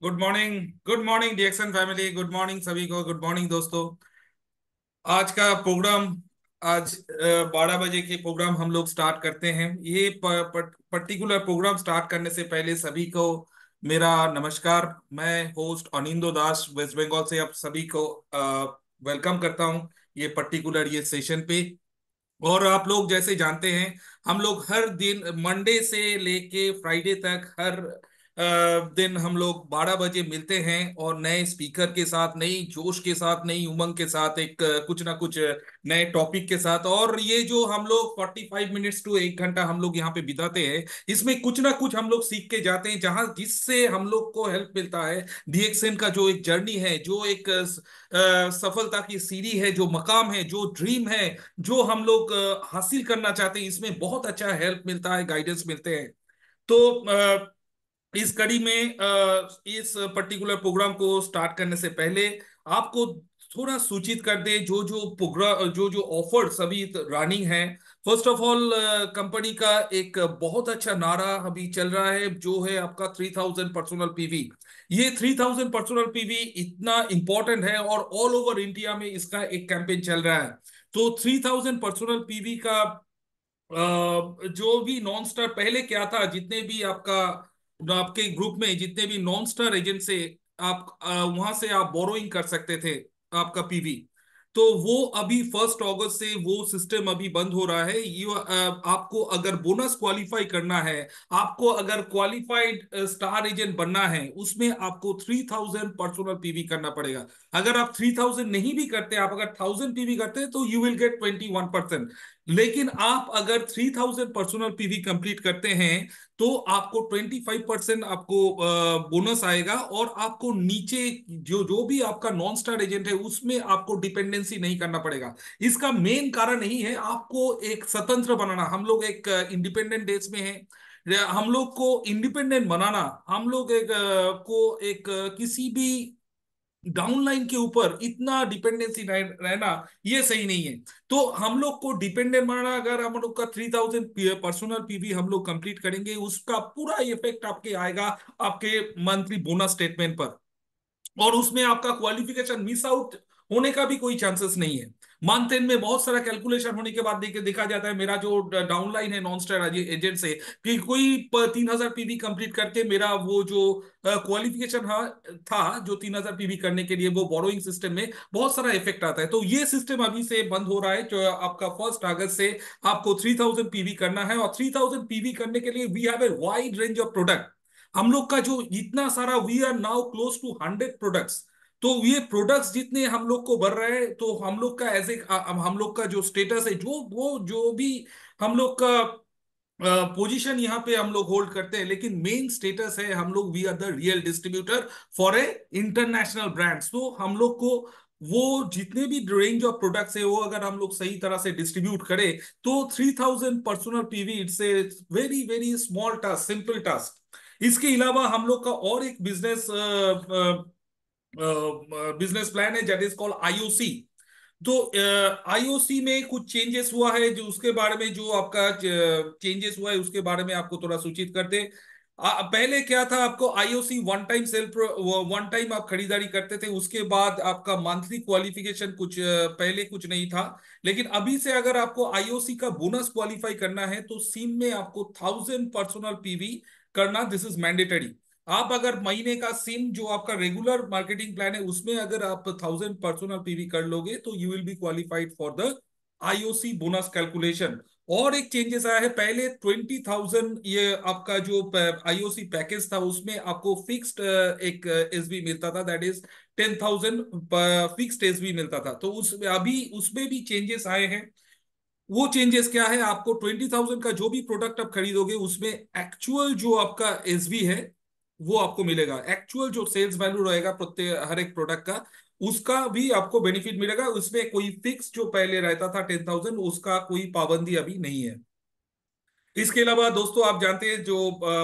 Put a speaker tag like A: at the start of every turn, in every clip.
A: Good morning. Good morning DXN family. Good morning सभी को। Good morning दोस्तों। आज का प्रोग्राम, आज 12 बजे के प्रोग्राम हम लोग स्टार्ट करते हैं। ये पर्टिकुलर प्रोग्राम स्टार्ट करने से पहले सभी को मेरा नमस्कार। मैं होस्ट अनिंदो दास वेस्ट बंगाल से आप सभी को वेलकम करता हूं ये पर्टिकुलर ये सेशन पे। और आप लोग जैसे जानते हैं, हम लोग हर दिन मंडे से लेके फ्राइडे तक हर दिन हम लोग 12 बजे मिलते हैं और नए स्पीकर के साथ, नई जोश के साथ, नई उमंग के साथ, एक कुछ ना कुछ नए टॉपिक के साथ। और ये जो हम लोग 45 मिनट्स टू 1 घंटा हम लोग यहाँ पे बिताते हैं, इसमें कुछ ना कुछ हम लोग सीख के जाते हैं, जहां जिससे हम लोग को हेल्प मिलता है। डीएक्सएन का जो एक जर्नी है, जो एक सफलता की सीढ़ी है, जो मकाम है, जो ड्रीम है, जो हम लोग हासिल करना चाहते हैं, इसमें बहुत अच्छा हेल्प मिलता है, गाइडेंस मिलते हैं। तो इस कड़ी में इस पर्टिकुलर प्रोग्राम को स्टार्ट करने से पहले आपको थोड़ा सूचित कर दे जो जो प्रोग्राम, जो जो ऑफर सभी रनिंग है। फर्स्ट ऑफ ऑल, कंपनी का एक बहुत अच्छा नारा अभी चल रहा है, जो है आपका 3000 पर्सनल पीवी। ये 3000 पर्सनल पीवी इतना इंपॉर्टेंट है और ऑल ओवर इंडिया में इसका एक कैंपेन चल रहा है। तो 3000 पर्सनल पीवी का जो भी नॉन स्टार पहले क्या था, जितने भी आपके ग्रुप में जितने भी नॉन स्टार एजेंट से आप वहां से आप बोरोइंग कर सकते थे आपका पीवी। तो वो अभी 1 अगस्त से वो सिस्टम अभी बंद हो रहा है। आपको अगर बोनस क्वालिफाई करना है, आपको अगर क्वालिफाइड स्टार एजेंट बनना है, उसमें आपको 3000 पर्सनल पीवी करना पड़ेगा। अगर आप 3000 नहीं भी करते, आप अगर 1000 पीवी करते हैं, तो यू विल गेट 21%। लेकिन आप अगर 3000 पर्सनल पीवी कंप्लीट करते हैं, तो आपको 25% आपको बोनस आएगा। और आपको नीचे जो जो भी आपका नॉन स्टार एजेंट है, उसमें आपको डिपेंडेंसी नहीं करना पड़ेगा। इसका मेन कारण यही है, आपको एक स्वतंत्र बनाना। हम लोग एक इंडिपेंडेंट देश में हैं, हम लोग को इंडिपेंडेंट बनाना, हम लोग एक किसी भी डाउनलाइन के ऊपर इतना डिपेंडेंसी रहना ये सही नहीं है। तो हम लोग को डिपेंडेंट बनाना, अगर हम लोग का 3000 पर्सनल पीवी हम लोग कंप्लीट करेंगे, उसका पूरा इफेक्ट आपके आएगा आपके मंथली बोनस स्टेटमेंट पर। और उसमें आपका क्वालिफिकेशन मिस आउट होने का भी कोई चांसेस नहीं है। मंथ एंड में बहुत सारा कैलकुलेशन होने के बाद देखा जाता है मेरा जो डाउनलाइन है नॉन स्टार एजेंट से कि कोई 3000 पीवी कंप्लीट करके मेरा वो जो क्वालिफिकेशन था जो 3000 पीवी करने के लिए वो बोरोइंग सिस्टम में बहुत सारा इफेक्ट आता है। तो ये सिस्टम अभी से बंद हो रहा है, जो आपका 1 अगस्त से आपको 3000 पीवी करना है। और 3000 पीवी करने के लिए we have a wide range of product. हम लोग का जो इतना सारा, we are now close to 100 products. तो ये प्रोडक्ट्स जितने हम लोग को बढ़ रहे हैं, तो हम लोग का एज ए हम लोग का जो स्टेटस है, जो वो जो भी हम लोग का पोजीशन यहाँ पे हम लोग होल्ड करते हैं, लेकिन मेन स्टेटस है हम लोग we are the real distributor for a international brands. तो हम लोग को वो जितने भी रेंज ऑफ प्रोडक्ट्स है वो अगर हम लोग सही तरह से डिस्ट्रीब्यूट करें तो 3000 personal PV it's a very very small task, simple task. इसके अलावा हम लोग का और एक बिजनेस प्लान है दैट इज कॉल्ड आईओसी। तो आईओसी में कुछ चेंजेस हुआ है, जो उसके बारे में जो आपका चेंजेस हुआ है उसके बारे में आपको थोड़ा सूचित करते। पहले क्या था, आपको IOC one time one time आप खरीदारी करते थे, उसके बाद आपका मंथली क्वालिफिकेशन कुछ पहले कुछ नहीं था। लेकिन अभी से अगर आपको आईओसी का बोनस क्वालिफाई करना है तो सिम में आपको 1000 पर्सनल पीवी करना, दिस इज मैंडेटरी। आप अगर महीने का सिम जो आपका रेगुलर मार्केटिंग प्लान है उसमें अगर आप 1000 पर्सनल पीवी कर लोगे तो you will be qualified for the IOC bonus calculation. और एक चेंजेस आया है, पहले 20,000 ये आपका जो आईओसी पैकेज था उसमें आपको फिक्स्ड एक एसबी मिलता था, दैट इज 10,000 फिक्स्ड एसबी मिलता था। तो उस अभी उसमें भी चेंजेस आए हैं। वो चेंजेस क्या है, आपको 20,000 का जो भी प्रोडक्ट आप खरीदोगे उसमें एक्चुअल जो आपका एसवी है वो आपको मिलेगा। एक्चुअल जो सेल्स वैल्यू रहेगा प्रत्येक हर एक प्रोडक्ट का, उसका भी आपको बेनिफिट मिलेगा। उसमें कोई फिक्स जो पहले रहता था 10,000, उसका कोई पाबंदी अभी नहीं है। इसके अलावा दोस्तों आप जानते हैं जो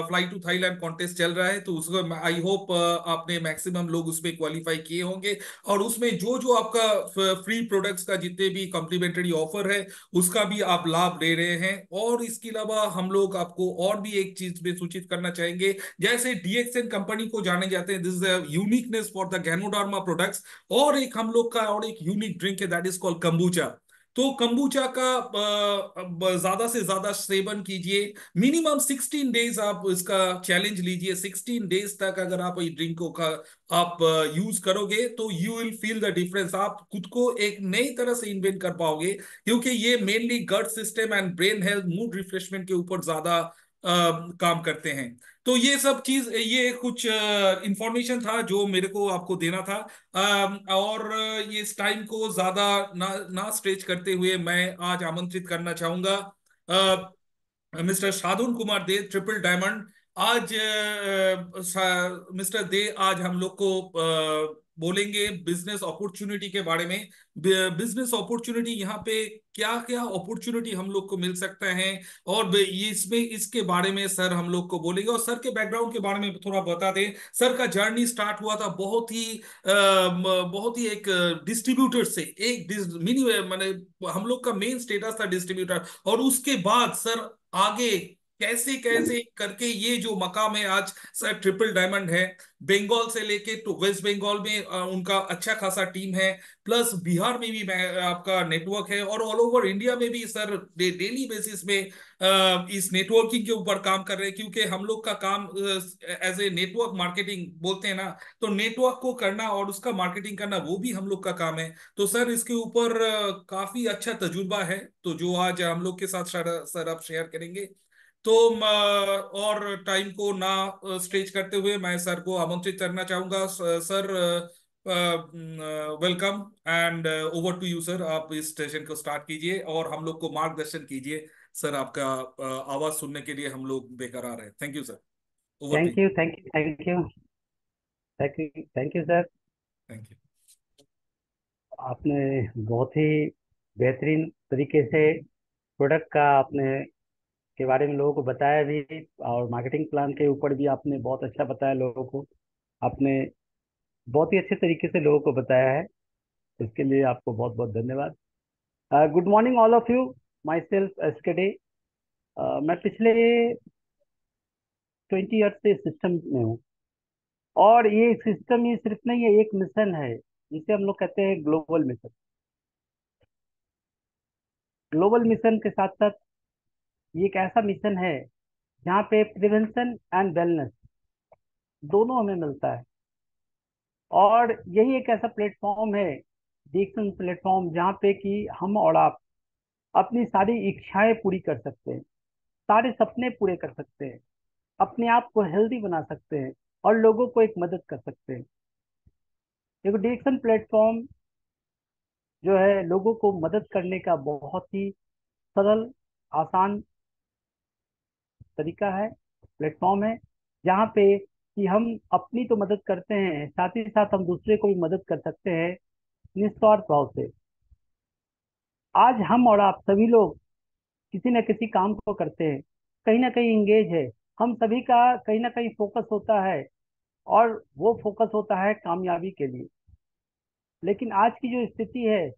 A: फ्लाई टू थाईलैंड कॉन्टेस्ट चल रहा है, तो उसमें आई होप आपने मैक्सिमम लोग उसमें क्वालिफाई किए होंगे। और उसमें जो जो आपका फ्री प्रोडक्ट्स का जितने भी कॉम्प्लीमेंट्री ऑफर है उसका भी आप लाभ ले रहे हैं। और इसके अलावा हम लोग आपको और भी एक चीज में सूचित करना चाहेंगे, जैसे डीएक्सएन कंपनी को जाने जाते हैं, this is uniqueness for the ganoderma products. और एक हम लोग का और एक यूनिक ड्रिंक है दैट इज कॉल्ड कंबूचा। तो कंबूचा का ज्यादा से ज्यादा सेवन कीजिए। मिनिमम 16 डेज आप इसका चैलेंज लीजिए। 16 डेज तक अगर आप ये ड्रिंक को आप यूज करोगे तो you will feel the difference. आप खुद को एक नई तरह से इन्वेंट कर पाओगे, क्योंकि ये mainly gut system and brain health, mood refreshment के ऊपर ज्यादा काम करते हैं। तो ये सब चीज, ये कुछ इंफॉर्मेशन था जो मेरे को आपको देना था। और ये इस टाइम को ज्यादा ना ना स्ट्रेच करते हुए मैं आज आमंत्रित करना चाहूंगा मिस्टर शार्दुल कुमार दे, ट्रिपल डायमंड। आज मिस्टर दे आज हम लोग को बोलेंगे बिजनेस अपॉर्चुनिटी के बारे में। बिजनेस अपॉर्चुनिटी यहाँ पे क्या क्या अपॉर्चुनिटी हम लोग को मिल सकता है, और ये इसमें इसके बारे में सर हम लोग को बोलेंगे। और सर के बैकग्राउंड के बारे में थोड़ा बता दें। सर का जर्नी स्टार्ट हुआ था बहुत ही एक डिस्ट्रीब्यूटर से, एक मिनी मैंने हम लोग का मेन स्टेटस था डिस्ट्रीब्यूटर। और उसके बाद सर आगे कैसे कैसे करके ये जो मकाम है आज, सर ट्रिपल डायमंड है। बंगाल से लेके तो वेस्ट बंगाल में उनका अच्छा खासा टीम है। प्लस बिहार में भी आपका नेटवर्क है, और ऑल ओवर इंडिया में भी सर डेली बेसिस में इस नेटवर्किंग के ऊपर काम कर रहे हैं। क्योंकि हम लोग का काम एज ए नेटवर्क मार्केटिंग बोलते हैं ना, तो नेटवर्क को करना और उसका मार्केटिंग करना वो भी हम लोग का काम है। तो सर इसके ऊपर काफी अच्छा तजुर्बा है, तो जो आज हम लोग के साथ सर आप शेयर करेंगे। तो और टाइम को ना स्ट्रेच करते हुए मैं सर को आमंत्रित करना चाहूंगा। Sir welcome and over to you sir. आप इस सेशन को स्टार्ट कीजिए और हम लोग को मार्गदर्शन कीजिए। सर आपका आवाज सुनने के लिए हम लोग बेकरार हैं। Thank you sir, over to
B: thank
A: you.
B: You, thank you, thank you, thank you, thank you sir.
A: Thank you.
B: आपने बहुत ही बेहतरीन तरीके से प्रोडक्ट का आपने के बारे में लोगों को बताया भी, और मार्केटिंग प्लान के ऊपर भी आपने बहुत अच्छा बताया लोगों को। आपने बहुत ही अच्छे तरीके से लोगों को बताया है, इसके लिए आपको बहुत बहुत धन्यवाद। Good morning all of you. Myself एसकेडे। मैं पिछले 20 ईयर से सिस्टम में हूँ, और ये सिस्टम ये सिर्फ नहीं है, एक मिशन है जिसे हम लोग कहते हैं ग्लोबल मिशन। ग्लोबल मिशन के साथ साथ ये एक ऐसा मिशन है जहाँ पे प्रिवेंशन एंड वेलनेस दोनों हमें मिलता है। और यही एक ऐसा प्लेटफॉर्म है, डिक्सन प्लेटफॉर्म, जहाँ पे कि हम और आप अपनी सारी इच्छाएं पूरी कर सकते हैं, सारे सपने पूरे कर सकते हैं, अपने आप को हेल्दी बना सकते हैं और लोगों को एक मदद कर सकते हैं। देखो, डिक्सन प्लेटफॉर्म जो है लोगों को मदद करने का बहुत ही सरल, आसान तरीका है, प्लेटफॉर्म है, जहाँ पे कि हम अपनी तो मदद करते हैं, साथ ही साथ हम दूसरे को भी मदद कर सकते हैं निस्वार्थ भाव से। आज हम और आप सभी लोग किसी न किसी काम को करते हैं, कहीं ना कहीं इंगेज है। हम सभी का कहीं ना कहीं फोकस होता है, और वो फोकस होता है कामयाबी के लिए। लेकिन आज की जो स्थिति है,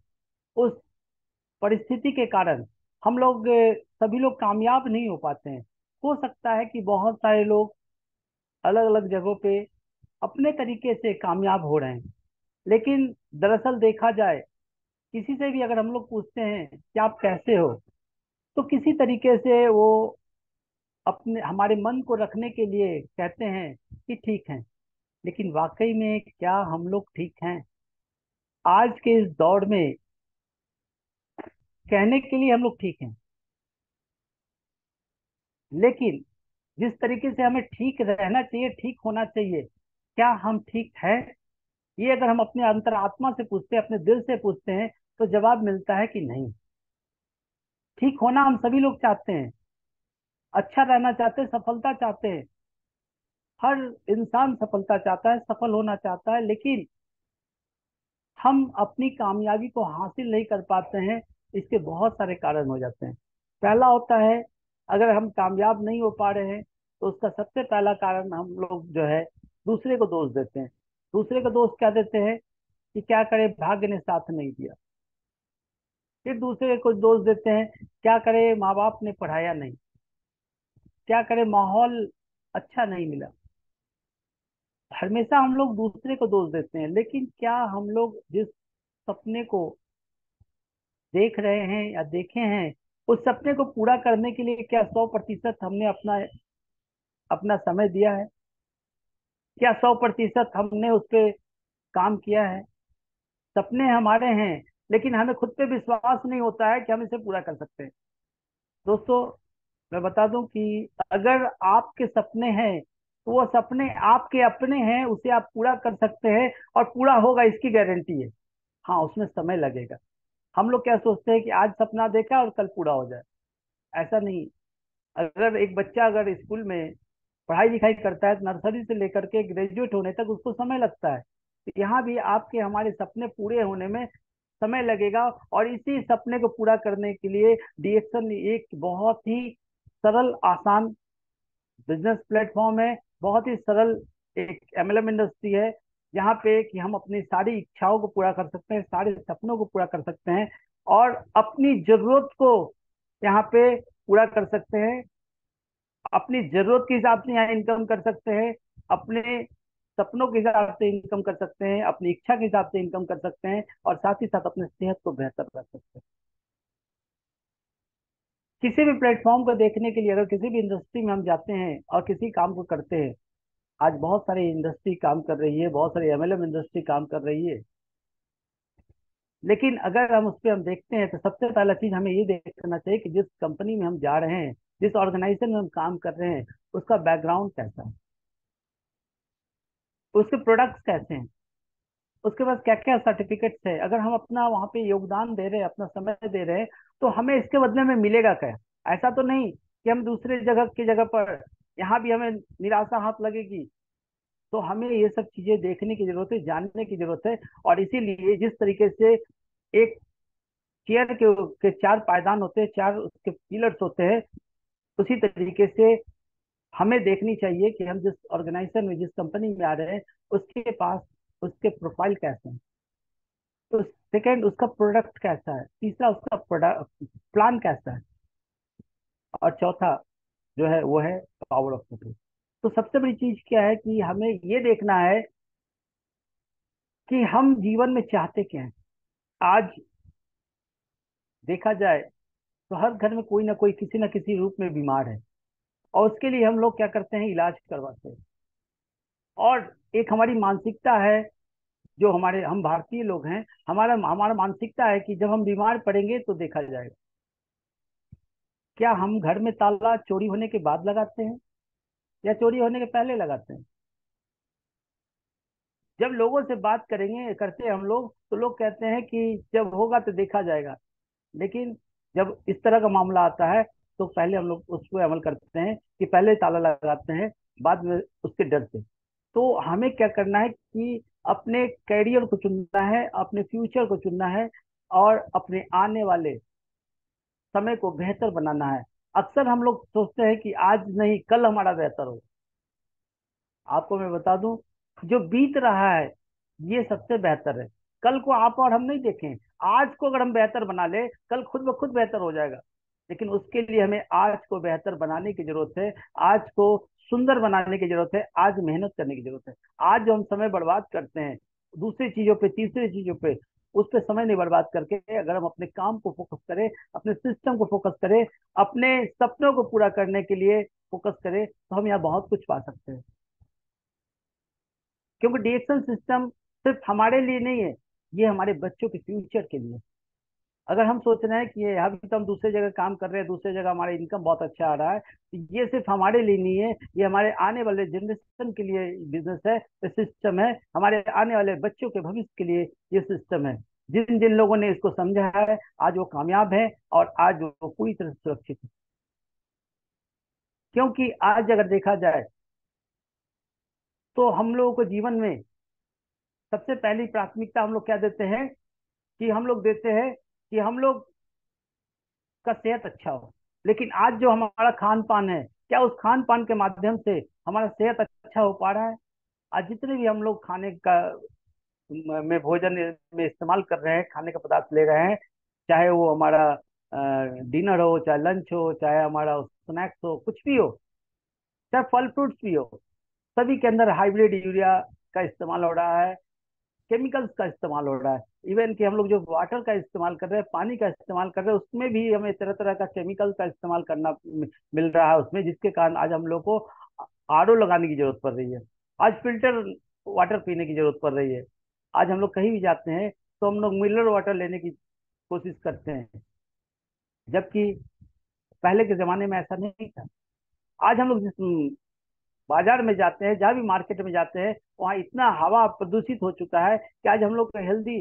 B: उस परिस्थिति के कारण हम लोग सभी लोग कामयाब नहीं हो पाते हैं। हो सकता है कि बहुत सारे लोग अलग अलग जगहों पे अपने तरीके से कामयाब हो रहे हैं, लेकिन दरअसल देखा जाए, किसी से भी अगर हम लोग पूछते हैं कि आप कैसे हो, तो किसी तरीके से वो अपने हमारे मन को रखने के लिए कहते हैं कि ठीक है। लेकिन वाकई में क्या हम लोग ठीक हैं? आज के इस दौर में कहने के लिए हम लोग ठीक हैं, लेकिन जिस तरीके से हमें ठीक रहना चाहिए, ठीक होना चाहिए, क्या हम ठीक है? ये अगर हम अपने अंतरात्मा से पूछते हैं, अपने दिल से पूछते हैं, तो जवाब मिलता है कि नहीं। ठीक होना हम सभी लोग चाहते हैं, अच्छा रहना चाहते हैं, सफलता चाहते हैं। हर इंसान सफलता चाहता है, सफल होना चाहता है, लेकिन हम अपनी कामयाबी को हासिल नहीं कर पाते हैं। इसके बहुत सारे कारण हो जाते हैं। पहला होता है, अगर हम कामयाब नहीं हो पा रहे हैं, तो उसका सबसे पहला कारण हम लोग जो है दूसरे को दोष देते हैं। दूसरे को दोष क्या देते हैं कि क्या करे, भाग्य ने साथ नहीं दिया। फिर दूसरे को दोष देते हैं, क्या करे, माँ बाप ने पढ़ाया नहीं, क्या करे, माहौल अच्छा नहीं मिला। हमेशा हम लोग दूसरे को दोष देते हैं, लेकिन क्या हम लोग जिस सपने को देख रहे हैं या देखे हैं, उस सपने को पूरा करने के लिए क्या 100% हमने अपना अपना समय दिया है? क्या 100% हमने उस पर काम किया है? सपने हमारे हैं, लेकिन हमें खुद पे विश्वास नहीं होता है कि हम इसे पूरा कर सकते हैं। दोस्तों, मैं बता दूं कि अगर आपके सपने हैं, तो वो सपने आपके अपने हैं, उसे आप पूरा कर सकते हैं, और पूरा होगा इसकी गारंटी है। हाँ, उसमें समय लगेगा। हम लोग क्या सोचते हैं कि आज सपना देखा और कल पूरा हो जाए। ऐसा नहीं। अगर एक बच्चा अगर स्कूल में पढ़ाई लिखाई करता है, तो नर्सरी से लेकर के ग्रेजुएट होने तक उसको समय लगता है। तो यहाँ भी आपके हमारे सपने पूरे होने में समय लगेगा, और इसी सपने को पूरा करने के लिए डीएक्सन एक बहुत ही सरल, आसान बिजनेस प्लेटफॉर्म है। बहुत ही सरल एक एमएलएम इंडस्ट्री है, जहाँ पे कि हम अपनी सारी इच्छाओं को पूरा कर सकते हैं, सारे सपनों को पूरा कर सकते हैं, और अपनी जरूरत को यहाँ पे पूरा कर सकते हैं। अपनी जरूरत के हिसाब से यहाँ इनकम कर सकते हैं, अपने सपनों के हिसाब से इनकम कर सकते हैं, अपनी इच्छा के हिसाब से इनकम कर सकते हैं, और साथ ही साथ अपने सेहत को बेहतर रख सकते हैं। किसी भी प्लेटफॉर्म को देखने के लिए, अगर किसी भी इंडस्ट्री में हम जाते हैं और किसी काम को करते हैं, आज बहुत सारी इंडस्ट्री काम कर रही है, बहुत सारी एमएलएम इंडस्ट्री काम कर रही है, लेकिन अगर हम उस पर हम देखते हैं, तो सबसे पहला चीज हमें ये देखना चाहिए कि जिस कंपनी में हम जा रहे हैं, जिस ऑर्गेनाइजेशन में हम काम कर रहे हैं, उसका बैकग्राउंड कैसा है, उसके प्रोडक्ट्स कैसे हैं, उसके पास क्या क्या सर्टिफिकेट्स है। अगर हम अपना वहाँ पे योगदान दे रहे हैं, अपना समय दे रहे हैं, तो हमें इसके बदले में मिलेगा क्या? ऐसा तो नहीं कि हम दूसरे जगह की जगह पर यहाँ भी हमें निराशा हाथ लगेगी। तो हमें ये सब चीजें देखने की जरूरत है, जानने की जरूरत है। और इसीलिए जिस तरीके से एक चेयर के चार पायदान होते हैं, चार उसके पिलर्स होते हैं, उसी तरीके से हमें देखनी चाहिए कि हम जिस ऑर्गेनाइजेशन में, जिस कंपनी में आ रहे हैं, उसके पास उसके प्रोफाइल कैसे हैं, तो सेकंड उसका प्रोडक्ट कैसा है, तीसरा उसका प्रोडक्ट प्लान कैसा है, और चौथा जो है वो है पावर ऑफ पर्पस। तो सबसे बड़ी चीज क्या है कि हमें ये देखना है कि हम जीवन में चाहते क्या हैं। आज देखा जाए, तो हर घर में कोई ना कोई किसी ना किसी रूप में बीमार है, और उसके लिए हम लोग क्या करते हैं, इलाज करवाते हैं। और एक हमारी मानसिकता है, जो हमारे हम भारतीय लोग हैं, हमारा हमारा मानसिकता है कि जब हम बीमार पड़ेंगे तो देखा जाएगा। क्या हम घर में ताला चोरी होने के बाद लगाते हैं या चोरी होने के पहले लगाते हैं? जब लोगों से बात करेंगे करते हैं हम लोग, तो लोग कहते हैं कि जब होगा तो देखा जाएगा। लेकिन जब इस तरह का मामला आता है, तो पहले हम लोग उस पर अमल करते हैं कि पहले ताला लगाते हैं, बाद में उसके डर से। तो हमें क्या करना है कि अपने कैरियर को चुनना है, अपने फ्यूचर को चुनना है, और अपने आने वाले समय को बेहतर बनाना है। अक्सर हम लोग सोचते हैं कि आज नहीं कल हमारा बेहतर हो। आपको मैं बता दूं, जो बीत रहा है ये सबसे बेहतर है। कल को आप और हम नहीं देखें, आज को अगर हम बेहतर बना ले, कल खुद ब खुद बेहतर हो जाएगा। लेकिन उसके लिए हमें आज को बेहतर बनाने की जरूरत है, आज को सुंदर बनाने की जरूरत है, आज मेहनत करने की जरूरत है। आज जो हम समय बर्बाद करते हैं दूसरी चीजों पे, तीसरी चीजों पे, उस पर समय नहीं बर्बाद करके अगर हम अपने काम को फोकस करें, अपने सिस्टम को फोकस करें, अपने सपनों को पूरा करने के लिए फोकस करें, तो हम यहाँ बहुत कुछ पा सकते हैं। क्योंकि डिएक्शन सिस्टम सिर्फ हमारे लिए नहीं है, ये हमारे बच्चों के फ्यूचर के लिए। अगर हम सोच रहे हैं कि ये अभी तो हम दूसरे जगह काम कर रहे हैं, दूसरे जगह हमारा इनकम बहुत अच्छा आ रहा है, तो ये सिर्फ हमारे लिए नहीं है, ये हमारे आने वाले जनरेशन के लिए बिजनेस है, ये सिस्टम है, हमारे आने वाले बच्चों के भविष्य के लिए ये सिस्टम है। जिन जिन लोगों ने इसको समझा है, आज वो कामयाब है, और आज वो पूरी तरह से सुरक्षित है। क्योंकि आज अगर देखा जाए, तो हम लोगों को जीवन में सबसे पहली प्राथमिकता हम लोग क्या देते हैं, कि हम लोग देते हैं कि हम लोग का सेहत अच्छा हो। लेकिन आज जो हमारा खान पान है, क्या उस खान पान के माध्यम से हमारा सेहत अच्छा हो पा रहा है? आज जितने भी हम लोग खाने का में भोजन में इस्तेमाल कर रहे हैं, खाने का पदार्थ ले रहे हैं, चाहे वो हमारा डिनर हो, चाहे लंच हो, चाहे हमारा स्नैक्स हो, कुछ भी हो, चाहे फल फ्रूट्स भी हो, सभी के अंदर हाइब्रिड यूरिया का इस्तेमाल हो रहा है, केमिकल्स का इस्तेमाल हो रहा है। इवन कि हम लोग जो वाटर का इस्तेमाल कर रहे हैं, पानी का इस्तेमाल कर रहे हैं, उसमें भी हमें तरह तरह का केमिकल का इस्तेमाल करना मिल रहा है उसमें, जिसके कारण आज हम लोग को आरओ लगाने की जरूरत पड़ रही है, आज फिल्टर वाटर पीने की जरूरत पड़ रही है। आज हम लोग कहीं भी जाते हैं तो हम लोग मिनरल वाटर लेने की कोशिश करते हैं, जबकि पहले के जमाने में ऐसा नहीं था। आज हम लोग जिस बाजार में जाते हैं, जहाँ भी मार्केट में जाते हैं, वहाँ इतना हवा प्रदूषित हो चुका है कि आज हम लोग को हेल्दी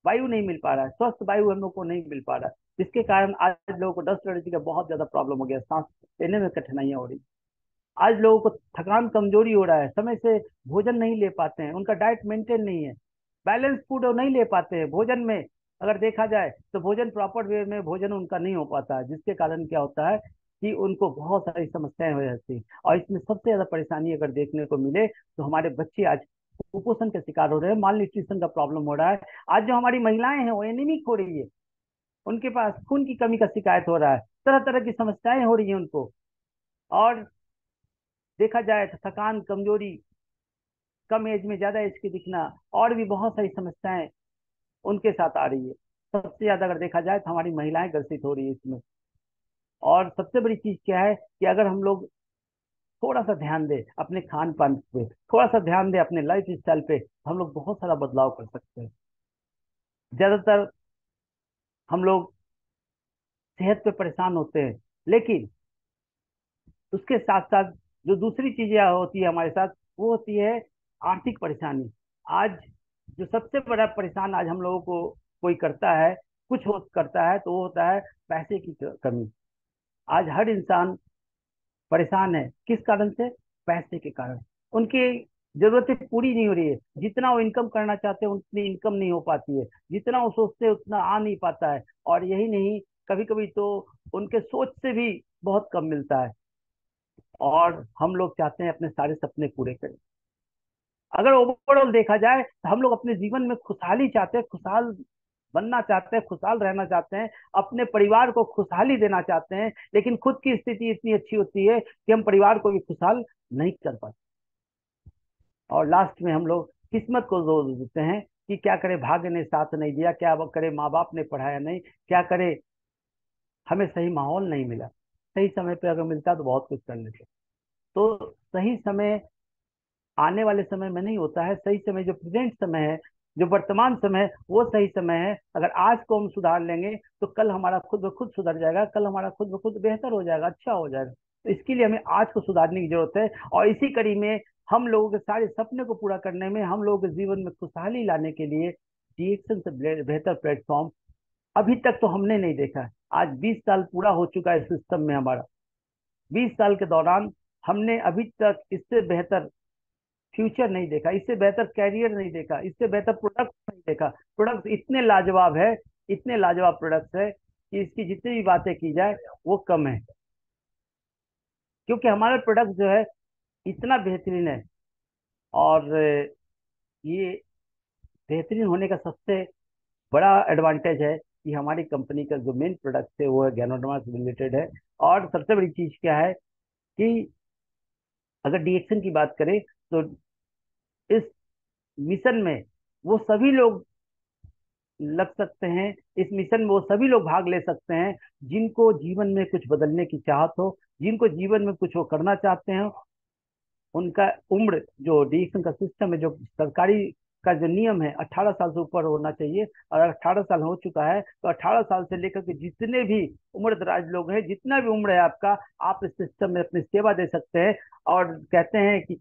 B: वायु नहीं मिल पा रहा है, स्वस्थ वायु हम लोग को नहीं मिल पा रहा है, जिसके कारण आज लोगों को डस्ट एलर्जी का बहुत ज्यादा प्रॉब्लम हो गया, सांस लेने में कठिनाइयां हो रही। आज लोगों को थकान कमजोरी हो रहा है, समय से भोजन नहीं ले पाते हैं, उनका डाइट मेंटेन नहीं है, बैलेंस फूड वो नहीं ले पाते हैं भोजन में। अगर देखा जाए तो भोजन प्रॉपर वे में भोजन उनका नहीं हो पाता है, जिसके कारण क्या होता है कि उनको बहुत सारी समस्याएं हो जाती हैं। और इसमें सबसे ज्यादा परेशानी अगर देखने को मिले, तो हमारे बच्चे आज कुपोषण के शिकार हो रहे हैं, माल न्यूट्रिशन का प्रॉब्लम हो रहा है। आज जो हमारी महिलाएं हैं वो एनीमिक हो रही है, उनके पास खून की कमी का शिकायत हो रहा है, तरह तरह की समस्याएं हो रही हैं उनको। और देखा जाए तो थकान कमजोरी, कम एज में ज्यादा एज के दिखना, और भी बहुत सारी समस्याएं उनके साथ आ रही है। सबसे ज्यादा अगर देखा जाए तो हमारी महिलाएं ग्रसित हो रही है इसमें। और सबसे बड़ी चीज क्या है कि अगर हम लोग थोड़ा सा ध्यान दें अपने खान पान पे, थोड़ा सा ध्यान दें अपने लाइफ स्टाइल पे, तो हम लोग बहुत सारा बदलाव कर सकते हैं। ज्यादातर हम लोग सेहत पे परेशान होते हैं, लेकिन उसके साथ साथ जो दूसरी चीजें होती है हमारे साथ, वो होती है आर्थिक परेशानी। आज जो सबसे बड़ा परेशान आज हम लोगों को कोई करता है, कुछ हो करता है, तो वो होता है पैसे की कमी। आज हर इंसान परेशान है, किस कारण से? पैसे के कारण। उनकी जरूरतें पूरी नहीं हो रही है, जितना वो इनकम करना चाहते हैं उतनी इनकम नहीं हो पाती है, जितना वो सोचते हैं उतना आ नहीं पाता है। और यही नहीं, कभी कभी तो उनके सोच से भी बहुत कम मिलता है। और हम लोग चाहते हैं अपने सारे सपने पूरे करें। अगर ओवरऑल देखा जाए तो हम लोग अपने जीवन में खुशहाली चाहते हैं, खुशहाल बनना चाहते हैं, खुशहाल रहना चाहते हैं, अपने परिवार को खुशहाली देना चाहते हैं, लेकिन खुद की स्थिति इतनी अच्छी होती है कि हम परिवार को भी खुशहाल नहीं कर पाते। और लास्ट में हम लोग किस्मत को जोर देते हैं कि क्या करे, भाग्य ने साथ नहीं दिया, क्या करे, माँ बाप ने पढ़ाया नहीं, क्या करे, हमें सही माहौल नहीं मिला। सही समय पे अगर मिलता तो बहुत कुछ कर लेते। तो सही समय आने वाले समय में नहीं होता है, सही समय जो प्रेजेंट समय है, जो वर्तमान समय है, वो सही समय है। अगर आज को हम सुधार लेंगे तो कल हमारा खुद ब खुद सुधर जाएगा, कल हमारा खुद ब खुद बेहतर हो जाएगा, अच्छा हो जाएगा। तो इसके लिए हमें आज को सुधारने की जरूरत है। और इसी कड़ी में हम लोगों के सारे सपने को पूरा करने में, हम लोगों के जीवन में खुशहाली लाने के लिए डीएक्शन से बेहतर प्लेटफॉर्म अभी तक तो हमने नहीं देखा है। आज 20 साल पूरा हो चुका है सिस्टम में हमारा। 20 साल के दौरान हमने अभी तक इससे बेहतर फ्यूचर नहीं देखा, इससे बेहतर कैरियर नहीं देखा, इससे बेहतर प्रोडक्ट नहीं देखा। प्रोडक्ट इतने लाजवाब है, इतने लाजवाब प्रोडक्ट्स है कि इसकी जितनी भी बातें की जाए वो कम है। क्योंकि हमारा प्रोडक्ट जो है इतना बेहतरीन है। और ये बेहतरीन होने का सबसे बड़ा एडवांटेज है कि हमारी कंपनी का जो मेन प्रोडक्ट है वो है गैनोडर्मा से रिलेटेड है। और सबसे बड़ी चीज क्या है कि अगर डीएक्शन की बात करें तो इस मिशन में वो सभी लोग लग सकते हैं, इस मिशन में वो सभी लोग भाग ले सकते हैं जिनको जीवन में कुछ बदलने की चाहत हो, जिनको जीवन में कुछ वो करना चाहते हैं। उनका उम्र, जो डिएक्शन का सिस्टम है, जो सरकारी का जो नियम है, 18 साल से ऊपर होना चाहिए। और अगर 18 साल हो चुका है तो 18 साल से लेकर के जितने भी उम्र दराज लोग हैं, जितना भी उम्र है आपका, आप इस सिस्टम में अपनी सेवा दे सकते हैं। और कहते हैं कि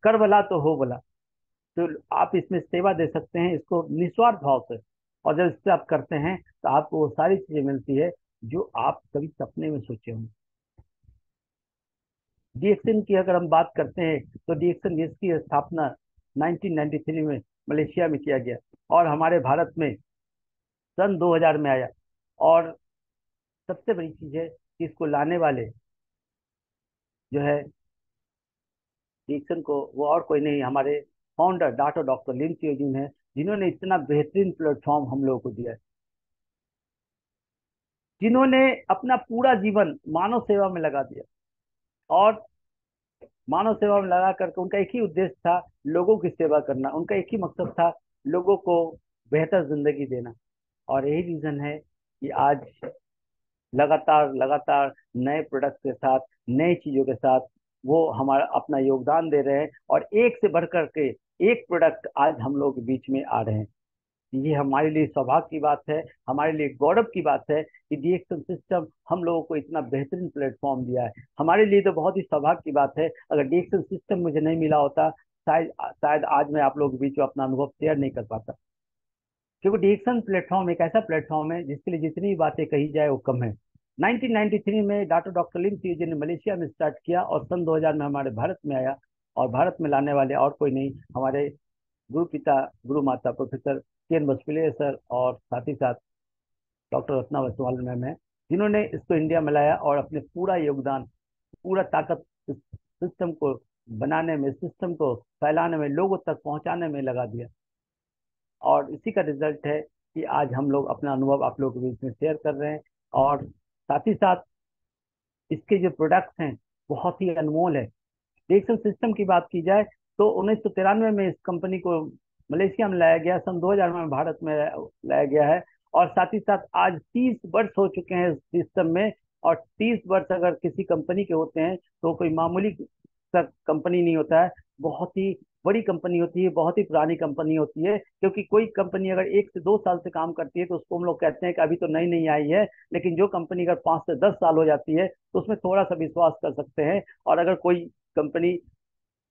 B: कर भला तो हो भला। तो आप इसमें सेवा दे सकते हैं, इसको निस्वार्थ भाव से। और जब इससे आप करते हैं तो आपको वो सारी चीजें मिलती है जो आप कभी सपने में सोचे होंगे। डीएक्सन की अगर हम बात करते हैं तो डीएक्सन इसकी स्थापना 1993 में मलेशिया में किया गया, और हमारे भारत में सन 2000 में आया। और सबसे बड़ी चीज है कि इसको लाने वाले जो है डीएक्सन को, वो और कोई नहीं, हमारे फाउंडर डॉक्टर लिन चियोजिन है, जिन्होंने इतना बेहतरीन प्लेटफॉर्म हम लोगों को दिया है। जिन्होंने अपना पूरा जीवन मानव सेवा में लगा दिया। और मानव सेवा में लगा करके उनका एक ही उद्देश्य था, लोगों की सेवा करना। उनका एक ही मकसद था, लोगों को बेहतर जिंदगी देना। और यही रीजन है कि आज लगातार लगातार नए प्रोडक्ट के साथ, नई चीजों के साथ वो हमारा अपना योगदान दे रहे हैं। और एक से बढ़कर के एक प्रोडक्ट आज हम लोग के बीच में आ रहे हैं। ये हमारे लिए सौभाग्य की बात है, हमारे लिए गौरव की बात है कि डीएक्शन सिस्टम हम लोगों को इतना बेहतरीन प्लेटफॉर्म दिया है। हमारे लिए तो बहुत ही सौभाग्य की बात है। अगर डीएक्शन सिस्टम मुझे नहीं मिला होता, शायद शायद आज मैं आप लोगों के बीच में अपना अनुभव शेयर नहीं कर पाता। क्योंकि डीएक्शन प्लेटफॉर्म एक ऐसा प्लेटफॉर्म है जिसके लिए जितनी भी बातें कही जाए वो कम है। 1993 में डॉक्टर लिम सीजे ने मलेशिया में स्टार्ट किया, और सन 2000 में हमारे भारत में आया। और भारत में लाने वाले और कोई नहीं, हमारे गुरु पिता गुरु माता प्रोफेसर के एन बसपिल्ले सर, और साथ ही साथ डॉक्टर रत्ना वसवाल मैम है, जिन्होंने इसको इंडिया में लाया और अपने पूरा योगदान, पूरा ताकत इस सिस्टम को बनाने में, सिस्टम को फैलाने में, लोगों तक पहुंचाने में लगा दिया। और इसी का रिजल्ट है कि आज हम लोग अपना अनुभव आप लोगों के बीच में शेयर कर रहे हैं। और साथ ही साथ इसके जो प्रोडक्ट्स हैं बहुत ही अनमोल है। डिएक्शन सिस्टम की बात की जाए तो 1993 में इस कंपनी को मलेशिया में लाया गया, सन 2000 में भारत में लाया गया है। और साथ ही साथ आज 30 वर्ष हो चुके हैं इस सिस्टम में। और 30 वर्ष अगर किसी कंपनी के होते हैं तो कोई मामूली कंपनी नहीं होता है, बहुत ही बड़ी कंपनी होती है, बहुत ही पुरानी कंपनी होती है। क्योंकि कोई कंपनी अगर 1 से 2 साल से काम करती है तो उसको हम लोग कहते हैं कि अभी तो नई नई आई है। लेकिन जो कंपनी अगर 5 से 10 साल हो जाती है तो उसमें थोड़ा सा विश्वास कर सकते हैं। और अगर कोई कंपनी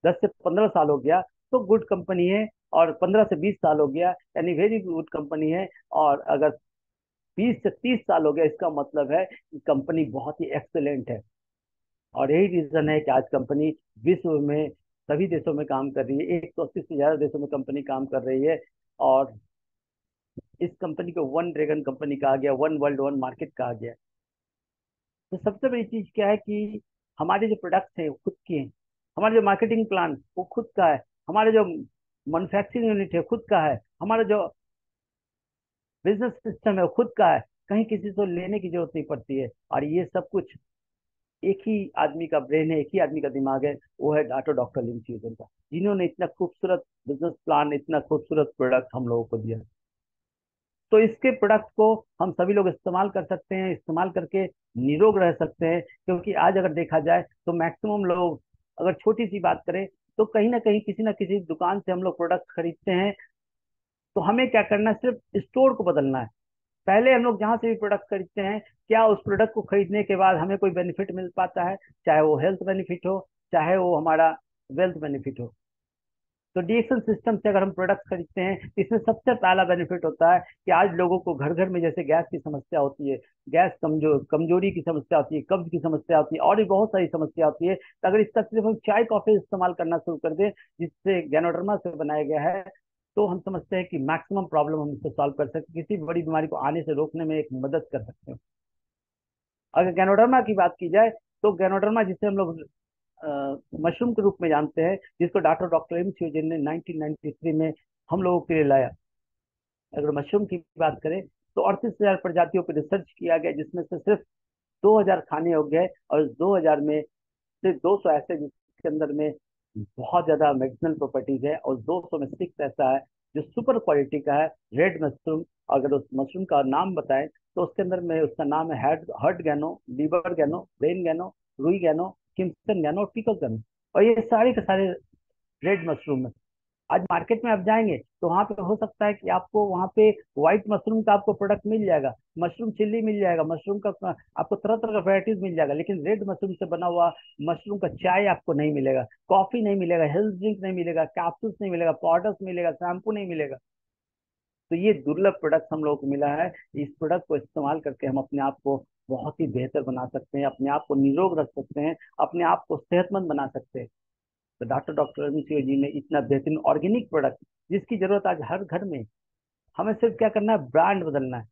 B: 10 से 15 साल हो गया तो गुड कंपनी है। और 15 से 20 साल हो गया यानी वेरी गुड कंपनी है। और अगर 20 से 30 साल हो गया, इसका मतलब है कि कंपनी बहुत ही एक्सेलेंट है। और यही रीजन है कि आज कंपनी विश्व में सभी देशों में काम कर रही है, 180 से ज्यादा देशों में कंपनी काम कर रही है। और इस कंपनी को वन ड्रैगन कंपनी कहा गया, वन वर्ल्ड वन मार्केट कहा गया। तो सबसे बड़ी चीज क्या है कि हमारे जो प्रोडक्ट्स हैं वो खुद के हैं, हमारे जो मार्केटिंग प्लान वो खुद का है, हमारे जो मैन्युफैक्चरिंग यूनिट है खुद का है, हमारा जो बिजनेस सिस्टम है वो खुद का है। कहीं किसी से लेने की जरूरत नहीं पड़ती है। और ये सब कुछ एक ही आदमी का ब्रेन है, एक ही आदमी का दिमाग है, वो है डॉक्टर लिम च्यूजन का, जिन्होंने इतना खूबसूरत बिजनेस प्लान, इतना खूबसूरत प्रोडक्ट हम लोगों को दिया। तो इसके प्रोडक्ट को हम सभी लोग इस्तेमाल कर सकते हैं, इस्तेमाल करके निरोग रह सकते हैं। क्योंकि आज अगर देखा जाए तो मैक्सिमम लोग, अगर छोटी सी बात करें, तो कहीं ना किसी दुकान से हम लोग प्रोडक्ट खरीदते हैं। तो हमें क्या करना है, सिर्फ स्टोर को बदलना है। पहले हम लोग जहां से भी प्रोडक्ट खरीदते हैं, क्या उस प्रोडक्ट को खरीदने के बाद हमें कोई बेनिफिट मिल पाता है, चाहे वो हेल्थ बेनिफिट हो, चाहे वो हमारा वेल्थ बेनिफिट हो। तो डीएक्शन सिस्टम से अगर हम प्रोडक्ट खरीदते हैं, इसमें सबसे पहला बेनिफिट होता है कि आज लोगों को घर घर में जैसे गैस की समस्या होती है, गैस कमजोरी की समस्या होती है, कब्ज की समस्या होती है, और भी बहुत सारी समस्या होती है। तो अगर इसका सिर्फ हम चाय कॉफी इस्तेमाल करना शुरू कर दें, जिससे गैनोडर्मा से बनाया गया है, तो हम समझते हैं कि मैक्सिमम प्रॉब्लम हम इससे सॉल्व कर सकते हैं, किसी बड़ी बीमारी को आने से रोकने में एक मदद कर सकते हैं। अगर गैनोडर्मा की बात की जाए, तो गैनोडर्मा जिसे हम लोग मशरूम के रूप में जानते हैं, जिसको डॉक्टर एम सी ने 1993 में हम लोगों के लिए लाया। अगर मशरूम की बात करें, तो 38,000 प्रजातियों पर रिसर्च किया गया, जिसमें से सिर्फ 2,000 खाने योग्य है, और 2,000 में सिर्फ 200 ऐसे जिसके अंदर में बहुत ज्यादा मेडिसिनल प्रॉपर्टीज है, और 200 में 6 ऐसा है जो सुपर क्वालिटी का है, रेड मशरूम। अगर उस मशरूम का नाम बताएं, तो उसके अंदर में उसका नाम है हर्ट गैनो, लीवर गैनो, ब्रेन गैनो, रुई गैनो, किम्सन गैनो और पिकल गैनो। और ये सारे के सारे रेड मशरूम है। आज मार्केट में आप जाएंगे तो वहां पे हो सकता है कि आपको वहां पे व्हाइट मशरूम का आपको प्रोडक्ट मिल जाएगा, मशरूम चिल्ली मिल जाएगा, मशरूम का आपको तरह तरह का वैरायटीज मिल जाएगा, लेकिन रेड मशरूम से बना हुआ मशरूम का चाय आपको नहीं मिलेगा, कॉफी नहीं मिलेगा, हेल्थ ड्रिंक नहीं मिलेगा, कैप्सूल्स नहीं मिलेगा, पाउडर्स मिलेगा, शैम्पू नहीं मिलेगा। तो ये दुर्लभ प्रोडक्ट हम लोग को मिला है। इस प्रोडक्ट को इस्तेमाल करके हम अपने आप को बहुत ही बेहतर बना सकते हैं, अपने आप को निरोग रख सकते हैं, अपने आप को सेहतमंद बना सकते हैं। तो डॉक्टर रवि जी ने इतना बेहतरीन ऑर्गेनिक प्रोडक्ट, जिसकी जरूरत आज हर घर में, हमें सिर्फ क्या करना है, ब्रांड बदलना है।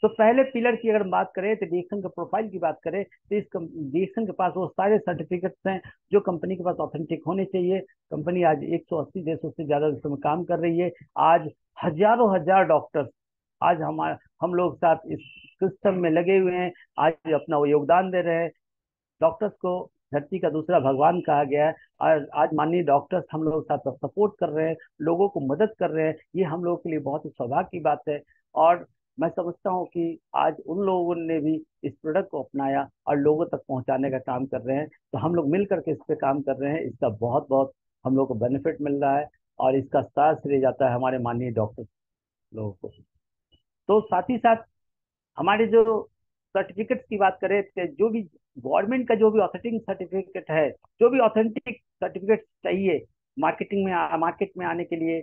B: तो पहले पिलर की अगर बात करें, तो डीएक्सन का प्रोफाइल की बात करें, तो इस डीएक्सन के पास वो सारे सर्टिफिकेट्स हैं जो कंपनी के पास ऑथेंटिक होने चाहिए। कंपनी आज 180 देशों से ज्यादा देशों में काम कर रही है। आज हजारों हजार डॉक्टर्स आज हम लोग साथ इस सिस्टम में लगे हुए हैं, आज अपना वो योगदान दे रहे हैं। डॉक्टर्स को धरती का दूसरा भगवान कहा गया है, और आज माननीय डॉक्टर्स हम लोग साथ सपोर्ट कर रहे हैं, लोगों को मदद कर रहे हैं। ये हम लोगों के लिए बहुत ही सौभाग्य की बात है। और मैं समझता हूँ कि आज उन लोगों ने भी इस प्रोडक्ट को अपनाया और लोगों तक पहुंचाने का काम कर रहे हैं। तो हम लोग मिल करके इस पे काम कर रहे हैं, इसका बहुत बहुत हम लोग को बेनिफिट मिल रहा है। और इसका सारा श्रेय जाता है हमारे माननीय डॉक्टर लोगों को। तो साथ ही साथ हमारे जो सर्टिफिकेट्स की बात करें, तो जो भी गवर्नमेंट का जो भी ऑथेंटिक सर्टिफिकेट है, जो भी ऑथेंटिक सर्टिफिकेट चाहिए मार्केट में आने के लिए,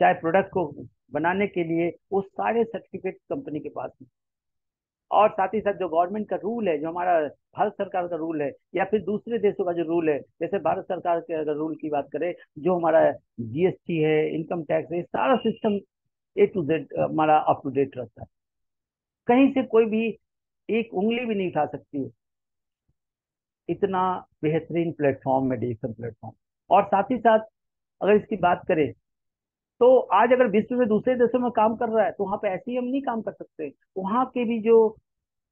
B: चाहे प्रोडक्ट को बनाने के लिए, वो सारे सर्टिफिकेट कंपनी के पास है। और साथ ही साथ जो गवर्नमेंट का रूल है, जो हमारा भारत सरकार का रूल है, या फिर दूसरे देशों का जो रूल है, जैसे भारत सरकार के अगर रूल की बात करें, जो हमारा जीएसटी है, इनकम टैक्स है, सारा सिस्टम A to Z हमारा अप टू डेट रहता है। कहीं से कोई भी एक उंगली भी नहीं उठा सकती है। इतना बेहतरीन प्लेटफॉर्म है डिजिटल प्लेटफॉर्म। और साथ ही साथ अगर इसकी बात करें, तो आज अगर विश्व में दूसरे देशों में काम कर रहा है, तो वहां पे ऐसे ही हम नहीं काम कर सकते। वहां के भी जो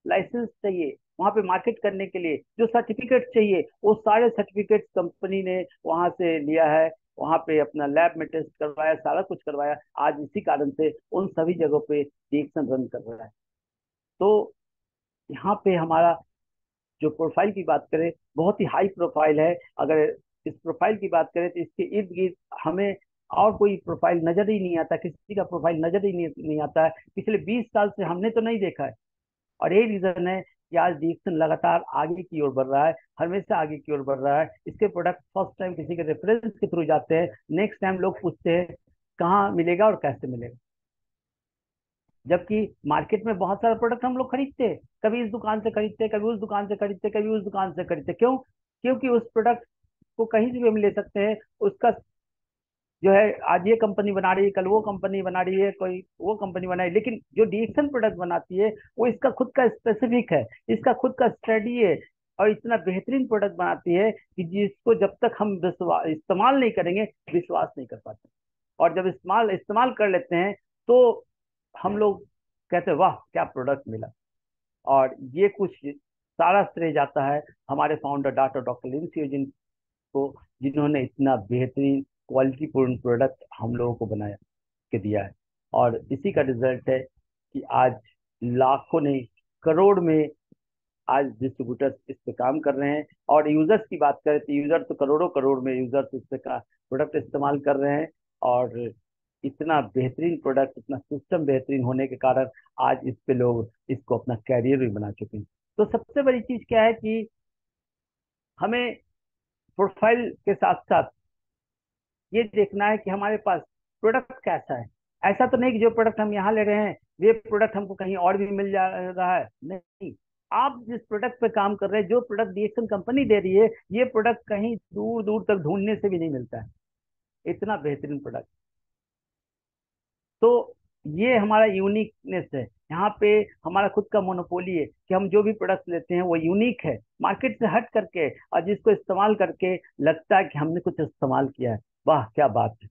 B: लाइसेंस चाहिए, वहां पे मार्केट करने के लिए जो सर्टिफिकेट चाहिए, वो सारे सर्टिफिकेट कंपनी ने वहां से लिया है, वहां पे अपना लैब में टेस्ट करवाया, सारा कुछ करवाया। आज इसी कारण से उन सभी जगहों पे रिएक्शन रन कर रहा है। तो यहाँ पे हमारा जो प्रोफाइल की बात करें, बहुत ही हाई प्रोफाइल है। अगर इस प्रोफाइल की बात करें, तो इसके इर्द गिर्द हमें और कोई प्रोफाइल नजर ही नहीं आता, किसी का प्रोफाइल नजर ही नहीं आता है। पिछले 20 साल से हमने तो नहीं देखा है। और यही रीजन है कि आज डिक्सन लगातार आगे की ओर बढ़ रहा है, हमेशा आगे की ओर बढ़ रहा है। इसके प्रोडक्ट फर्स्ट टाइम किसी के रेफरेंस के थ्रू जाते हैं, नेक्स्ट टाइम लोग पूछते हैं कहाँ मिलेगा और कैसे मिलेगा। जबकि मार्केट में बहुत सारा प्रोडक्ट हम लोग खरीदते हैं, कभी इस दुकान से खरीदते, कभी उस दुकान से खरीदते, कभी उस दुकान से खरीदते। क्यों? क्योंकि उस प्रोडक्ट को कहीं से भी हम ले सकते हैं। उसका जो है, आज ये कंपनी बना रही है, कल वो कंपनी बना रही है, कोई वो कंपनी बना रही है, लेकिन जो डीएक्सन प्रोडक्ट बनाती है, वो इसका खुद का स्पेसिफिक है, इसका खुद का स्टडी है, और इतना बेहतरीन प्रोडक्ट बनाती है कि जिसको जब तक हम विश्वास इस्तेमाल नहीं करेंगे, विश्वास नहीं कर पाते। और जब इस्तेमाल इस्तेमाल कर लेते हैं, तो हम लोग कहते हैं वाह क्या प्रोडक्ट मिला। और ये कुछ सारा श्रेय जाता है हमारे फाउंडर डॉक्टर लिंसी को, जिन्होंने इतना बेहतरीन क्वालिटी पूर्ण प्रोडक्ट हम लोगों को बनाया के दिया है। और इसी का रिजल्ट है कि आज लाखों नहीं, करोड़ में आज डिस्ट्रीब्यूटर्स इस पे काम कर रहे हैं। और यूजर्स की बात करें तो यूजर तो करोड़ों करोड़ में यूजर्स इस पे का प्रोडक्ट इस्तेमाल कर रहे हैं। और इतना बेहतरीन प्रोडक्ट, इतना सिस्टम बेहतरीन होने के कारण आज इस पे लोग इसको अपना कैरियर भी बना चुके हैं। तो सबसे बड़ी चीज क्या है कि हमें प्रोफाइल के साथ साथ ये देखना है कि हमारे पास प्रोडक्ट कैसा है। ऐसा तो नहीं कि जो प्रोडक्ट हम यहाँ ले रहे हैं ये प्रोडक्ट हमको कहीं और भी मिल जा रहा है, नहीं। आप जिस प्रोडक्ट पे काम कर रहे हैं, जो प्रोडक्ट डीएक्सन कंपनी दे रही है, ये प्रोडक्ट कहीं दूर दूर तक ढूंढने से भी नहीं मिलता है, इतना बेहतरीन प्रोडक्ट। तो ये हमारा यूनिकनेस है। यहाँ पे हमारा खुद का मोनोपोली है कि हम जो भी प्रोडक्ट लेते हैं वो यूनिक है, मार्केट से हट करके, और जिसको इस्तेमाल करके लगता है कि हमने कुछ इस्तेमाल किया है। वाह क्या बात है।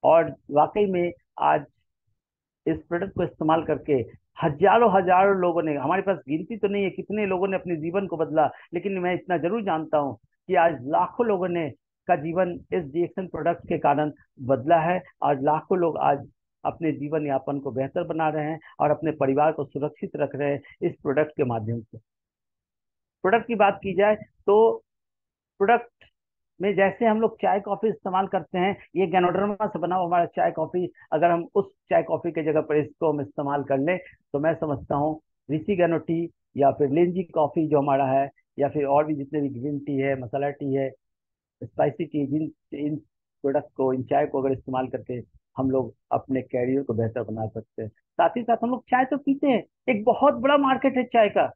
B: और वाकई में आज इस प्रोडक्ट को इस्तेमाल करके हजारों हजारों लोगों ने, हमारे पास गिनती तो नहीं है कितने लोगों ने अपने जीवन को बदला, लेकिन मैं इतना जरूर जानता हूँ कि आज लाखों लोगों ने का जीवन इस डीएक्सन प्रोडक्ट के कारण बदला है। और लाखों लोग आज अपने जीवन यापन को बेहतर बना रहे हैं और अपने परिवार को सुरक्षित रख रहे हैं इस प्रोडक्ट के माध्यम से। प्रोडक्ट की बात की जाए तो प्रोडक्ट में जैसे हम लोग चाय कॉफी इस्तेमाल करते हैं, ये गैनोडर्मा से बना हुआ हमारा चाय कॉफी, अगर हम उस चाय कॉफी की जगह पर इसको हम इस्तेमाल कर लें तो मैं समझता हूँ ऋषि गैनो टी या फिर लेंजी कॉफी जो हमारा है, या फिर और भी जितने भी ग्रीन टी है, मसाला टी है, स्पाइसी टी, जिन इन प्रोडक्ट को, इन चाय को अगर इस्तेमाल करके हम लोग अपने कैरियर को बेहतर बना सकते हैं। साथ ही साथ हम लोग चाय तो पीते हैं, एक बहुत बड़ा मार्केट है चाय का।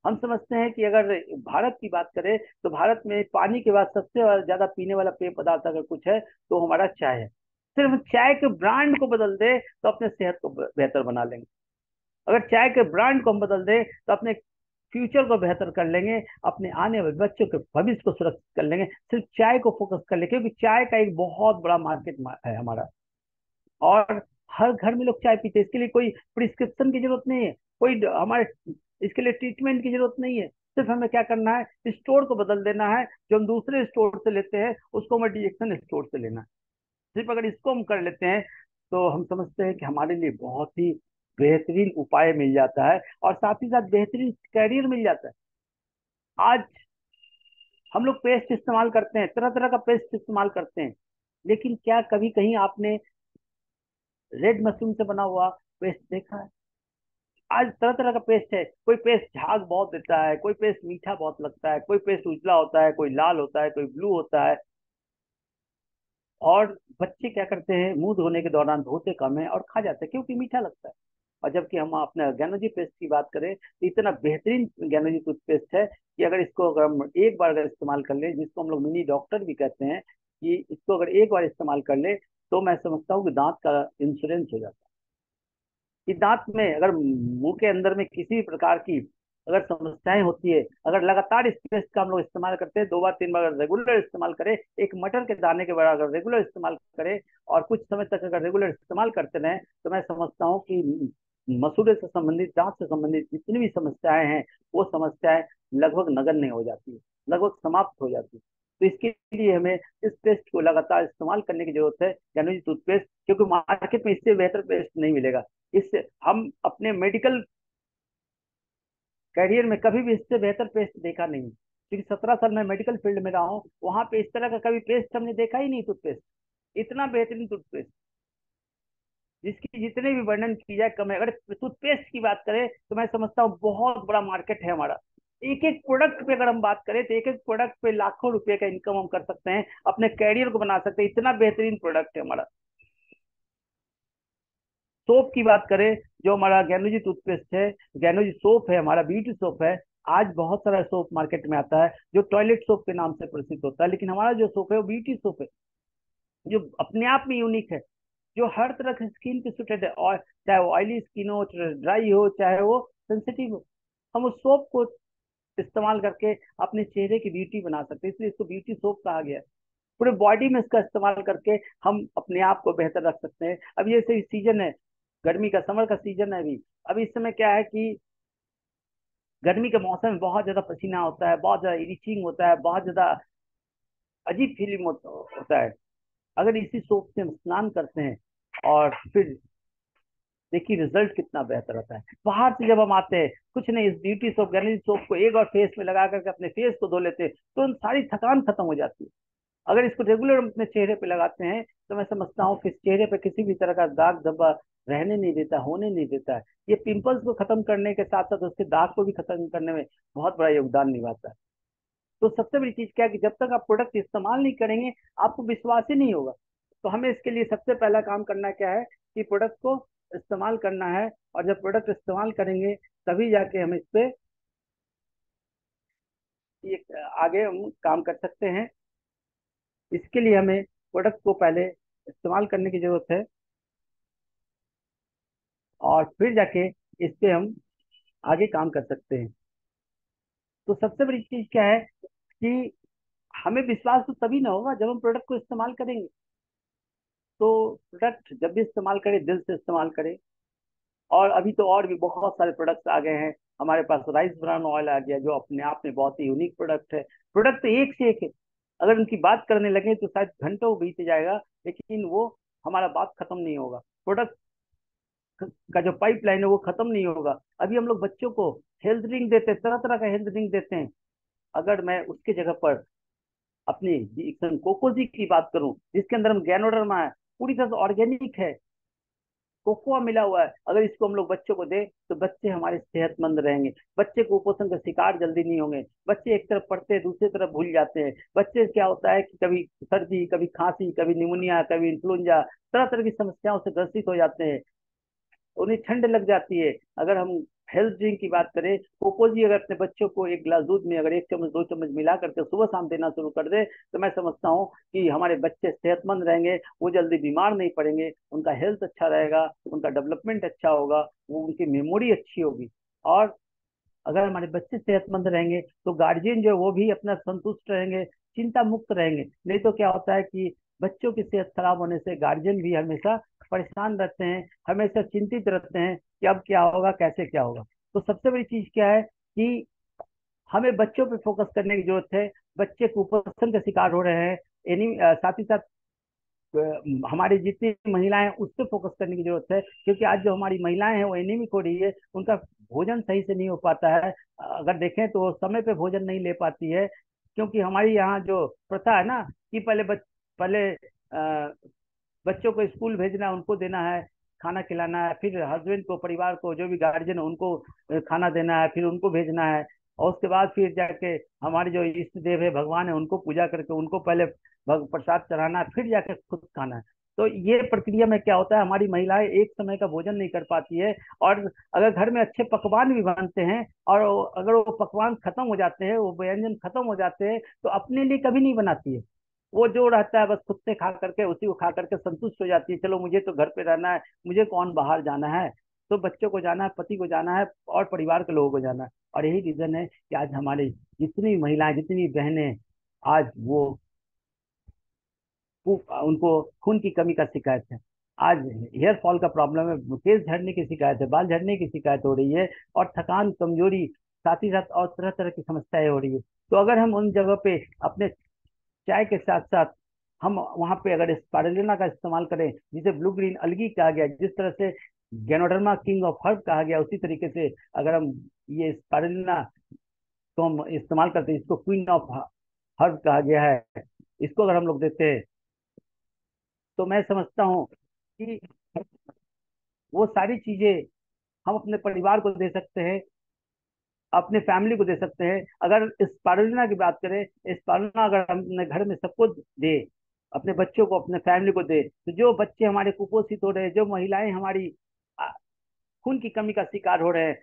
B: हम समझते हैं कि अगर भारत की बात करें तो भारत में पानी के बाद सबसे ज्यादा पीने वाला पेय पदार्थ अगर कुछ है तो हमारा चाय है। सिर्फ चाय के ब्रांड को बदल दे तो अपने सेहत को बेहतर बना लेंगे। अगर चाय के ब्रांड को हम बदल दे तो अपने फ्यूचर को बेहतर कर लेंगे, अपने आने वाले बच्चों के भविष्य को सुरक्षित कर लेंगे, सिर्फ चाय को फोकस कर लेंगे, क्योंकि चाय का एक बहुत बड़ा मार्केट है हमारा। और हर घर में लोग चाय पीते हैं, इसके लिए कोई प्रिस्क्रिप्शन की जरूरत नहीं है, कोई हमारे इसके लिए ट्रीटमेंट की जरूरत नहीं है। सिर्फ हमें क्या करना है, स्टोर को बदल देना है, जो हम दूसरे स्टोर से लेते हैं उसको हमें डीएक्सन स्टोर से लेना है। सिर्फ अगर इसको हम कर लेते हैं तो हम समझते हैं कि हमारे लिए बहुत ही बेहतरीन उपाय मिल जाता है, और साथ ही साथ बेहतरीन कैरियर मिल जाता है। आज हम लोग पेस्ट इस्तेमाल करते हैं, तरह तरह का पेस्ट इस्तेमाल करते हैं, लेकिन क्या कभी कहीं आपने रेड मशरूम से बना हुआ पेस्ट देखा है? आज तरह तरह का पेस्ट है, कोई पेस्ट झाग बहुत देता है, कोई पेस्ट मीठा बहुत लगता है, कोई पेस्ट उजला होता है, कोई लाल होता है, कोई ब्लू होता है। और बच्चे क्या करते हैं, मुंह धोने के दौरान धोते कम है और खा जाते हैं क्योंकि मीठा लगता है। और जबकि हम अपने ज्ञानोजी पेस्ट की बात करें तो इतना बेहतरीन ज्ञानोजी टूथपेस्ट है कि अगर इसको अगर हम एक बार अगर इस्तेमाल कर ले, जिसको हम लोग मिनी डॉक्टर भी कहते हैं, कि इसको अगर एक बार इस्तेमाल कर ले तो मैं समझता हूँ कि दांत का इंश्योरेंस हो जाता है। कि दांत में अगर मुंह के अंदर में किसी भी प्रकार की अगर समस्याएं होती है, अगर लगातार इस पेस्ट का हम लोग इस्तेमाल करते हैं, 2 बार 3 बार अगर रेगुलर इस्तेमाल करें, एक मटर के दाने के बराबर अगर रेगुलर इस्तेमाल करें और कुछ समय तक अगर रेगुलर इस्तेमाल करते रहें, तो मैं समझता हूँ कि मसूड़े से संबंधित, दांत से संबंधित जितनी भी समस्याएं हैं वो समस्याएं लगभग नगण्य हो जाती है, लगभग समाप्त हो जाती है। तो इसके लिए हमें इस पेस्ट को लगातार इस्तेमाल करने की जरूरत है, यानी टूथपेस्ट, क्योंकि मार्केट में इससे बेहतर पेस्ट नहीं मिलेगा। इससे हम अपने मेडिकल करियर में कभी भी इससे बेहतर पेस्ट देखा नहीं, क्योंकि 17 साल मैं मेडिकल फील्ड में रहा हूँ, वहां पे इस तरह का कभी पेस्ट हमने देखा ही नहीं। टूथपेस्ट, इतना बेहतरीन टूथपेस्ट जिसकी जितने भी वर्णन की जाए कम है। अगर टूथपेस्ट की बात करें तो मैं समझता हूँ बहुत बड़ा मार्केट है हमारा। एक एक प्रोडक्ट पे अगर हम बात करें तो एक एक प्रोडक्ट पे लाखों रुपए का इनकम हम कर सकते हैं, अपने कैरियर को बना सकते हैं, इतना बेहतरीन प्रोडक्ट है हमारा। सोप की बात करें, जो हमारा गैनोजी टूथपेस्ट है, गैनोजी सोप है, हमारा ब्यूटी सोप है। आज बहुत सारा सोप मार्केट में आता है जो टॉयलेट सोप के नाम से प्रसिद्ध होता है, लेकिन हमारा जो सोप है वो ब्यूटी सोप है, जो अपने आप में यूनिक है, जो हर तरह की स्किन पे सूटेड है, और चाहे वो ऑयली स्किन हो, ड्राई हो, चाहे वो सेंसिटिव हो, हम उस सोप को इस्तेमाल करके अपने चेहरे की ब्यूटी बना सकते हैं, इसलिए इसको ब्यूटी सोप कहा गया है। पूरे बॉडी में इसका इस्तेमाल करके हम अपने आप को बेहतर रख सकते हैं। अब ये सही सीजन है, गर्मी का, समर का सीजन है अभी। अभी इस समय क्या है कि गर्मी के मौसम में बहुत ज्यादा पसीना होता है, बहुत ज्यादा इरिचिंग होता है, बहुत ज्यादा अजीब फीलिंग होता है। अगर इसी सोप से हम स्नान करते हैं और फिर देखिए रिजल्ट कितना बेहतर होता है। बाहर से जब हम आते हैं, कुछ नहीं, इस ब्यूटी सोप गैलेरी सोप को एक बार फेस में लगा करके अपने फेस को धो लेते हैं, तो सारी थकान खत्म हो जाती है। अगर इसको रेगुलर हम अपने चेहरे पे लगाते हैं तो मैं समझता हूँ कि चेहरे पे किसी भी तरह का दाग धब्बा रहने नहीं देता, होने नहीं देता है। ये पिंपल्स को खत्म करने के साथ साथ उसके दाग को भी खत्म करने में बहुत बड़ा योगदान निभाता है। तो सबसे बड़ी चीज क्या है कि जब तक आप प्रोडक्ट इस्तेमाल नहीं करेंगे, आपको विश्वास ही नहीं होगा। तो हमें इसके लिए सबसे पहला काम करना क्या है कि प्रोडक्ट को इस्तेमाल करना है। और जब प्रोडक्ट इस्तेमाल करेंगे तभी जाके हम इस पे ये आगे हम काम कर सकते हैं। इसके लिए हमें प्रोडक्ट को पहले इस्तेमाल करने की जरूरत है, और फिर जाके इस पे हम आगे काम कर सकते हैं। तो सबसे बड़ी चीज क्या है कि हमें विश्वास तो तभी ना होगा जब हम प्रोडक्ट को इस्तेमाल करेंगे। तो प्रोडक्ट जब भी इस्तेमाल करें, दिल से इस्तेमाल करें। और अभी तो और भी बहुत सारे प्रोडक्ट्स आ गए हैं। हमारे पास राइस ब्रान ऑयल आ गया, जो अपने आप में बहुत ही यूनिक प्रोडक्ट है। प्रोडक्ट तो एक से एक है, अगर उनकी बात करने लगे तो शायद घंटों बीत जाएगा, लेकिन वो हमारा बात खत्म नहीं होगा। प्रोडक्ट का जो पाइपलाइन है वो खत्म नहीं होगा। अभी हम लोग बच्चों को हेल्थ ड्रिंक देते हैं, तरह तरह का हेल्थ ड्रिंक देते हैं। अगर मैं उसके जगह पर अपनी कोकोजी की बात करूं, जिसके अंदर हम गैनोडर्मा है, पूरी तरह से ऑर्गेनिक है, कोकोआ मिला हुआ है, अगर इसको हम लोग बच्चों को दें तो बच्चे हमारे सेहतमंद रहेंगे। बच्चे कुपोषण का शिकार जल्दी नहीं होंगे। बच्चे एक तरफ पढ़ते हैं, दूसरी तरफ भूल जाते हैं। बच्चे क्या होता है कि कभी सर्दी, कभी खांसी, कभी निमोनिया, कभी इन्फ्लुएंजा, तरह तरह की समस्याओं से ग्रसित हो जाते हैं। उन्हें ठंड लग जाती है। अगर हम हेल्थ ड्रिंक की बात करें, कोकोजी अगर अपने बच्चों को एक गिलास दूध में अगर 1 चम्मच 2 चम्मच मिला करके सुबह शाम देना शुरू कर दे, तो मैं समझता हूँ कि हमारे बच्चे सेहतमंद रहेंगे, वो जल्दी बीमार नहीं पड़ेंगे, उनका हेल्थ अच्छा रहेगा, उनका डेवलपमेंट अच्छा होगा, वो उनकी मेमोरी अच्छी होगी। और अगर हमारे बच्चे सेहतमंद रहेंगे तो गार्जियन जो है वो भी अपना संतुष्ट रहेंगे, चिंता मुक्त रहेंगे। नहीं तो क्या होता है कि बच्चों की सेहत खराब होने से गार्जियन भी हमेशा परेशान रहते हैं, हमेशा चिंतित रहते हैं कि अब क्या होगा, कैसे क्या होगा। तो सबसे बड़ी चीज क्या है कि हमें बच्चों पे फोकस करने की जरूरत है। बच्चे कुपोषण का शिकार हो रहे हैं, साथ ही साथ हमारी जितनी महिलाएं हैं, उस पर फोकस करने की जरूरत है। क्योंकि आज जो हमारी महिलाएं हैं वो एनीमिक हो रही है, उनका भोजन सही से नहीं हो पाता है। अगर देखें तो वो समय पे भोजन नहीं ले पाती है। क्योंकि हमारी यहाँ जो प्रथा है ना कि पहले बच्चों को स्कूल भेजना है, उनको देना है, खाना खिलाना है, फिर हस्बैंड को, परिवार को, जो भी गार्जियन है उनको खाना देना है, फिर उनको भेजना है। और उसके बाद फिर जाके हमारे जो इष्ट देव है, भगवान है, उनको पूजा करके उनको पहले प्रसाद चढ़ाना है, फिर जाके खुद खाना है। तो ये प्रक्रिया में क्या होता है, हमारी महिलाएं एक समय का भोजन नहीं कर पाती है। और अगर घर में अच्छे पकवान भी बनते हैं और अगर वो पकवान खत्म हो जाते हैं, वो व्यंजन खत्म हो जाते हैं, तो अपने लिए कभी नहीं बनाती है। वो जो रहता है बस खुद से खा करके, उसी को खा करके संतुष्ट हो जाती है, चलो मुझे तो घर पे रहना है, मुझे कौन बाहर जाना है। तो बच्चों को जाना है, पति को जाना है, और परिवार के लोगों को जाना है। और यही रीजन है कि आज हमारी जितनी महिलाएं, जितनी बहनें, आज वो उनको खून की कमी का शिकायत है। आज हेयर फॉल का प्रॉब्लम है, केस झड़ने की शिकायत है, बाल झड़ने की शिकायत हो रही है, और थकान, कमजोरी, साथ ही साथ और तरह तरह की समस्याएं हो रही है। तो अगर हम उन जगह पे अपने चाय के साथ साथ हम वहां पे अगर स्पारुलिना का इस्तेमाल करें, जिसे ब्लू ग्रीन अलगी कहा गया, जिस तरह से गैनोडर्मा किंग ऑफ हर्ब कहा गया, उसी तरीके से अगर हम ये स्पारुलिना को हम इस्तेमाल करते हैं, इसको क्वीन ऑफ हर्ब कहा गया है, इसको अगर हम लोग देते हैं, तो मैं समझता हूँ कि वो सारी चीजें हम अपने परिवार को दे सकते हैं, अपने फैमिली को दे सकते हैं। अगर स्पारुलिना की बात करें, स्पारुलिना अगर हम अपने घर में सबको दे, अपने बच्चों को, अपने फैमिली को दे, तो जो बच्चे हमारे कुपोषित हो रहे हैं, जो महिलाएं हमारी आ, खून की कमी का शिकार हो रहे हैं,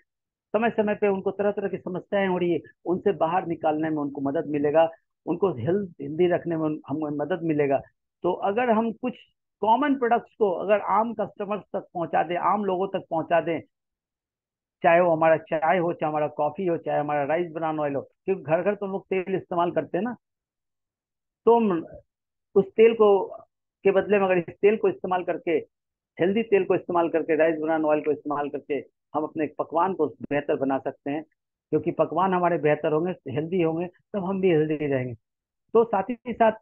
B: समय समय पे उनको तरह तरह की समस्याएं हो रही है, उनसे बाहर निकालने में उनको मदद मिलेगा, उनको हेल्दी रखने में हमें मदद मिलेगा। तो अगर हम कुछ कॉमन प्रोडक्ट्स को अगर आम कस्टमर्स तक पहुंचा दें, आम लोगों तक पहुंचा दें, चाहे वो हमारा चाय हो, चाहे हमारा कॉफी हो, चाहे हमारा राइस ब्रान ऑयल हो, क्योंकि घर घर तो हम लोग तेल इस्तेमाल करते हैं ना। तो हम उस तेल को के बदले में अगर इस तेल को इस्तेमाल करके, हेल्दी तेल को इस्तेमाल करके, राइस ब्रान ऑयल को इस्तेमाल करके हम अपने पकवान को बेहतर बना सकते हैं। क्योंकि पकवान हमारे बेहतर होंगे, हेल्दी होंगे, तब हम भी हेल्दी रहेंगे। तो साथ ही साथ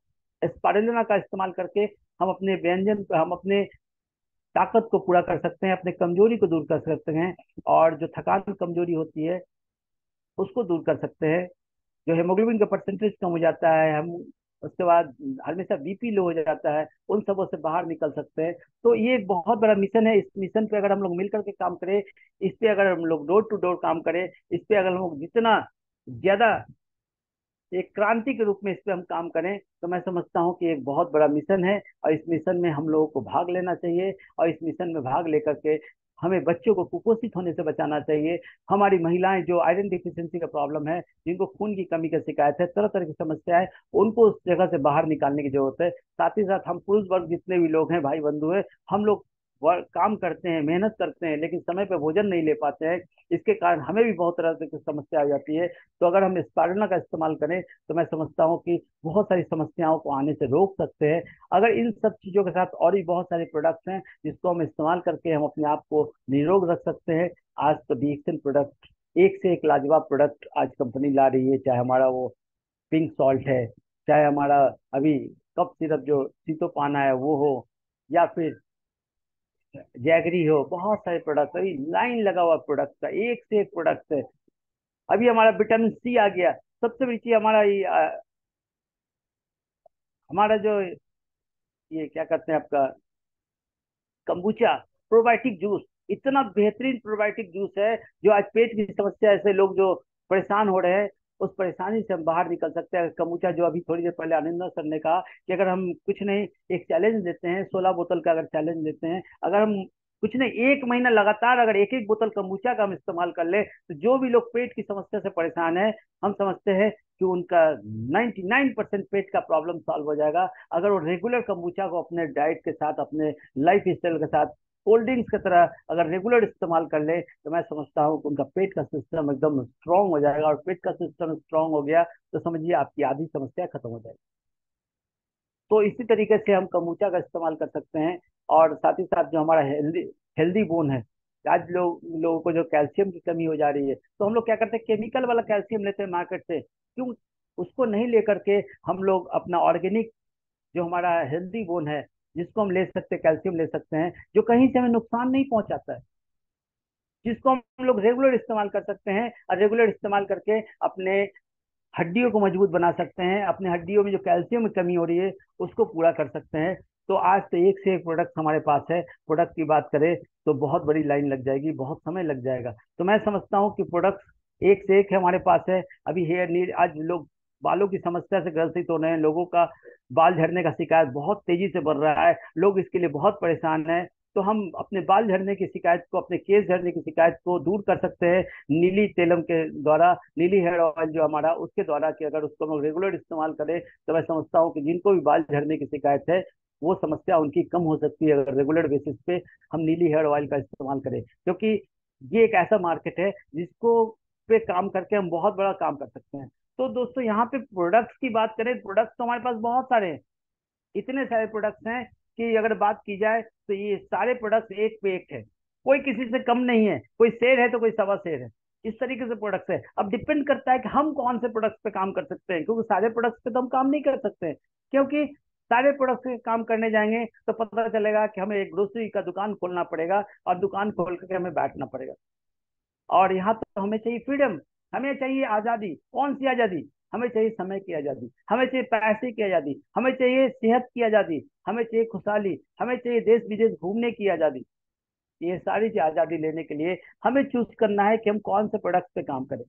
B: स्पारुलिना का इस्तेमाल करके हम अपने व्यंजन, हम अपने ताकत को पूरा कर सकते हैं, अपने कमजोरी को दूर कर सकते हैं, और जो थकान कमजोरी होती है उसको दूर कर सकते हैं। जो हेमोग्लोबिन का परसेंटेज कम हो जाता है, हम उसके बाद हमेशा बीपी लो हो जाता है, उन सबों से बाहर निकल सकते हैं। तो ये एक बहुत बड़ा मिशन है। इस मिशन पे अगर हम लोग मिलकर के काम करें, इस पे अगर हम लोग डोर टू डोर काम करें, इस पे अगर हम लोग जितना ज्यादा एक क्रांति के रूप में इस पे हम काम करें, तो मैं समझता हूँ कि एक बहुत बड़ा मिशन है, और इस मिशन में हम लोगों को भाग लेना चाहिए। और इस मिशन में भाग लेकर के हमें बच्चों को कुपोषित होने से बचाना चाहिए। हमारी महिलाएं जो आयरन डिफिशियंसी का प्रॉब्लम है, जिनको खून की कमी की शिकायत है, तरह तरह की समस्या है, उनको उस जगह से बाहर निकालने की जरूरत है। साथ ही साथ हम पुरुष वर्ग जितने भी लोग हैं, भाई बंधु है, हम लोग काम करते हैं, मेहनत करते हैं, लेकिन समय पे भोजन नहीं ले पाते हैं। इसके कारण हमें भी बहुत तरह की समस्या आ जाती है। तो अगर हम स्पारुलिना का इस्तेमाल करें, तो मैं समझता हूँ कि बहुत सारी समस्याओं को आने से रोक सकते हैं। अगर इन सब चीजों के साथ और भी बहुत सारे प्रोडक्ट्स हैं जिसको हम इस्तेमाल करके हम अपने आप को निरोग रख सकते हैं। आज तो डीएक्सन प्रोडक्ट एक से एक लाजवाब प्रोडक्ट आज कंपनी ला रही है, चाहे हमारा वो पिंक सॉल्ट है, चाहे हमारा अभी कफ सिरप जो सीतोपाना है वो हो, या फिर जैगरी हो, बहुत सारे प्रोडक्ट, अभी लाइन लगा हुआ प्रोडक्ट का, एक से एक प्रोडक्ट है। अभी हमारा विटामिन सी आ गया। सबसे बड़ी चीज हमारा ये हमारा जो ये क्या कहते हैं आपका कंबूचा प्रोबायोटिक जूस, इतना बेहतरीन प्रोबायोटिक जूस है, जो आज पेट की समस्या ऐसे लोग जो परेशान हो रहे हैं, उस परेशानी से हम बाहर निकल सकते हैं। कंबूचा जो अभी थोड़ी देर पहले आनंद सर ने कहा कि अगर हम कुछ नहीं, एक चैलेंज देते हैं, 16 बोतल का अगर चैलेंज देते हैं, अगर हम कुछ नहीं 1 महीना लगातार अगर एक एक बोतल कंबूचा का हम इस्तेमाल कर ले, तो जो भी लोग पेट की समस्या से परेशान है, हम समझते हैं कि उनका 99% पेट का प्रॉब्लम सॉल्व हो जाएगा। अगर वो रेगुलर कंबूचा को अपने डाइट के साथ, अपने लाइफ स्टाइल के साथ कोल्ड ड्रिंक्स की तरह अगर रेगुलर इस्तेमाल कर ले, तो मैं समझता हूँ कि उनका पेट का सिस्टम एकदम स्ट्रांग हो जाएगा, और पेट का सिस्टम स्ट्रांग हो गया तो समझिए आपकी आधी समस्या खत्म हो जाएगी। तो इसी तरीके से हम कम्बुचा का इस्तेमाल कर सकते हैं। और साथ ही साथ जो हमारा हेल्दी हेल्दी बोन है, आज लोगों को जो कैल्शियम की कमी हो जा रही है, तो हम लोग क्या करते हैं, केमिकल वाला कैल्शियम लेते हैं मार्केट से। क्यों उसको नहीं लेकर के हम लोग अपना ऑर्गेनिक जो हमारा हेल्दी बोन है, जिसको हम ले सकते हैं, कैल्शियम ले सकते हैं, जो कहीं से हमें नुकसान नहीं पहुंचाता है, जिसको हम लोग रेगुलर इस्तेमाल कर सकते हैं, और रेगुलर इस्तेमाल करके अपने हड्डियों को मजबूत बना सकते हैं, अपने हड्डियों में जो कैल्शियम की कमी हो रही है उसको पूरा कर सकते हैं। तो आज तो एक से एक प्रोडक्ट हमारे पास है। प्रोडक्ट की बात करें तो बहुत बड़ी लाइन लग जाएगी, बहुत समय लग जाएगा। तो मैं समझता हूँ कि प्रोडक्ट एक से एक है हमारे पास है। अभी हेयर नीड, आज लोग बालों की समस्या से ग्रसित हो रहे हैं, लोगों का बाल झड़ने का शिकायत बहुत तेजी से बढ़ रहा है, लोग इसके लिए बहुत परेशान हैं। तो हम अपने बाल झड़ने की शिकायत को, अपने केस झड़ने की शिकायत को दूर कर सकते हैं नीली तेलम के द्वारा, नीली हेयर ऑयल जो हमारा, उसके द्वारा, कि अगर उसको हम रेगुलर इस्तेमाल करें, तो मैं समझता हूँ कि जिनको भी बाल झड़ने की शिकायत है, वो समस्या उनकी कम हो सकती है, अगर रेगुलर बेसिस पे हम नीली हेयर ऑयल का इस्तेमाल करें। क्योंकि ये एक ऐसा मार्केट है जिसको पे काम करके हम बहुत बड़ा काम कर सकते हैं। तो दोस्तों, यहाँ पे प्रोडक्ट्स की बात करें, प्रोडक्ट्स तो हमारे पास बहुत सारे हैं, इतने सारे प्रोडक्ट्स हैं कि अगर बात की जाए तो ये सारे प्रोडक्ट्स एक पे एक है, कोई किसी से कम नहीं है, कोई शेर है तो कोई सवा शेर है, इस तरीके से प्रोडक्ट्स है। अब डिपेंड करता है कि हम कौन से प्रोडक्ट्स पे काम कर सकते हैं, क्योंकि सारे प्रोडक्ट्स पे तो हम काम नहीं कर सकते हैं। क्योंकि सारे प्रोडक्ट्स पे काम करने जाएंगे तो पता चलेगा कि हमें एक ग्रोसरी का दुकान खोलना पड़ेगा, और दुकान खोल करके हमें बैठना पड़ेगा। और यहाँ तो हमें चाहिए फ्रीडम, हमें चाहिए आजादी। कौन सी आजादी? हमें चाहिए समय की आजादी, हमें चाहिए पैसे की आजादी, हमें चाहिए सेहत की आजादी, हमें चाहिए खुशहाली, हमें चाहिए देश विदेश घूमने की आजादी। ये सारी चीज आजादी लेने के लिए हमें चूज करना है कि हम कौन से प्रोडक्ट पे काम करें।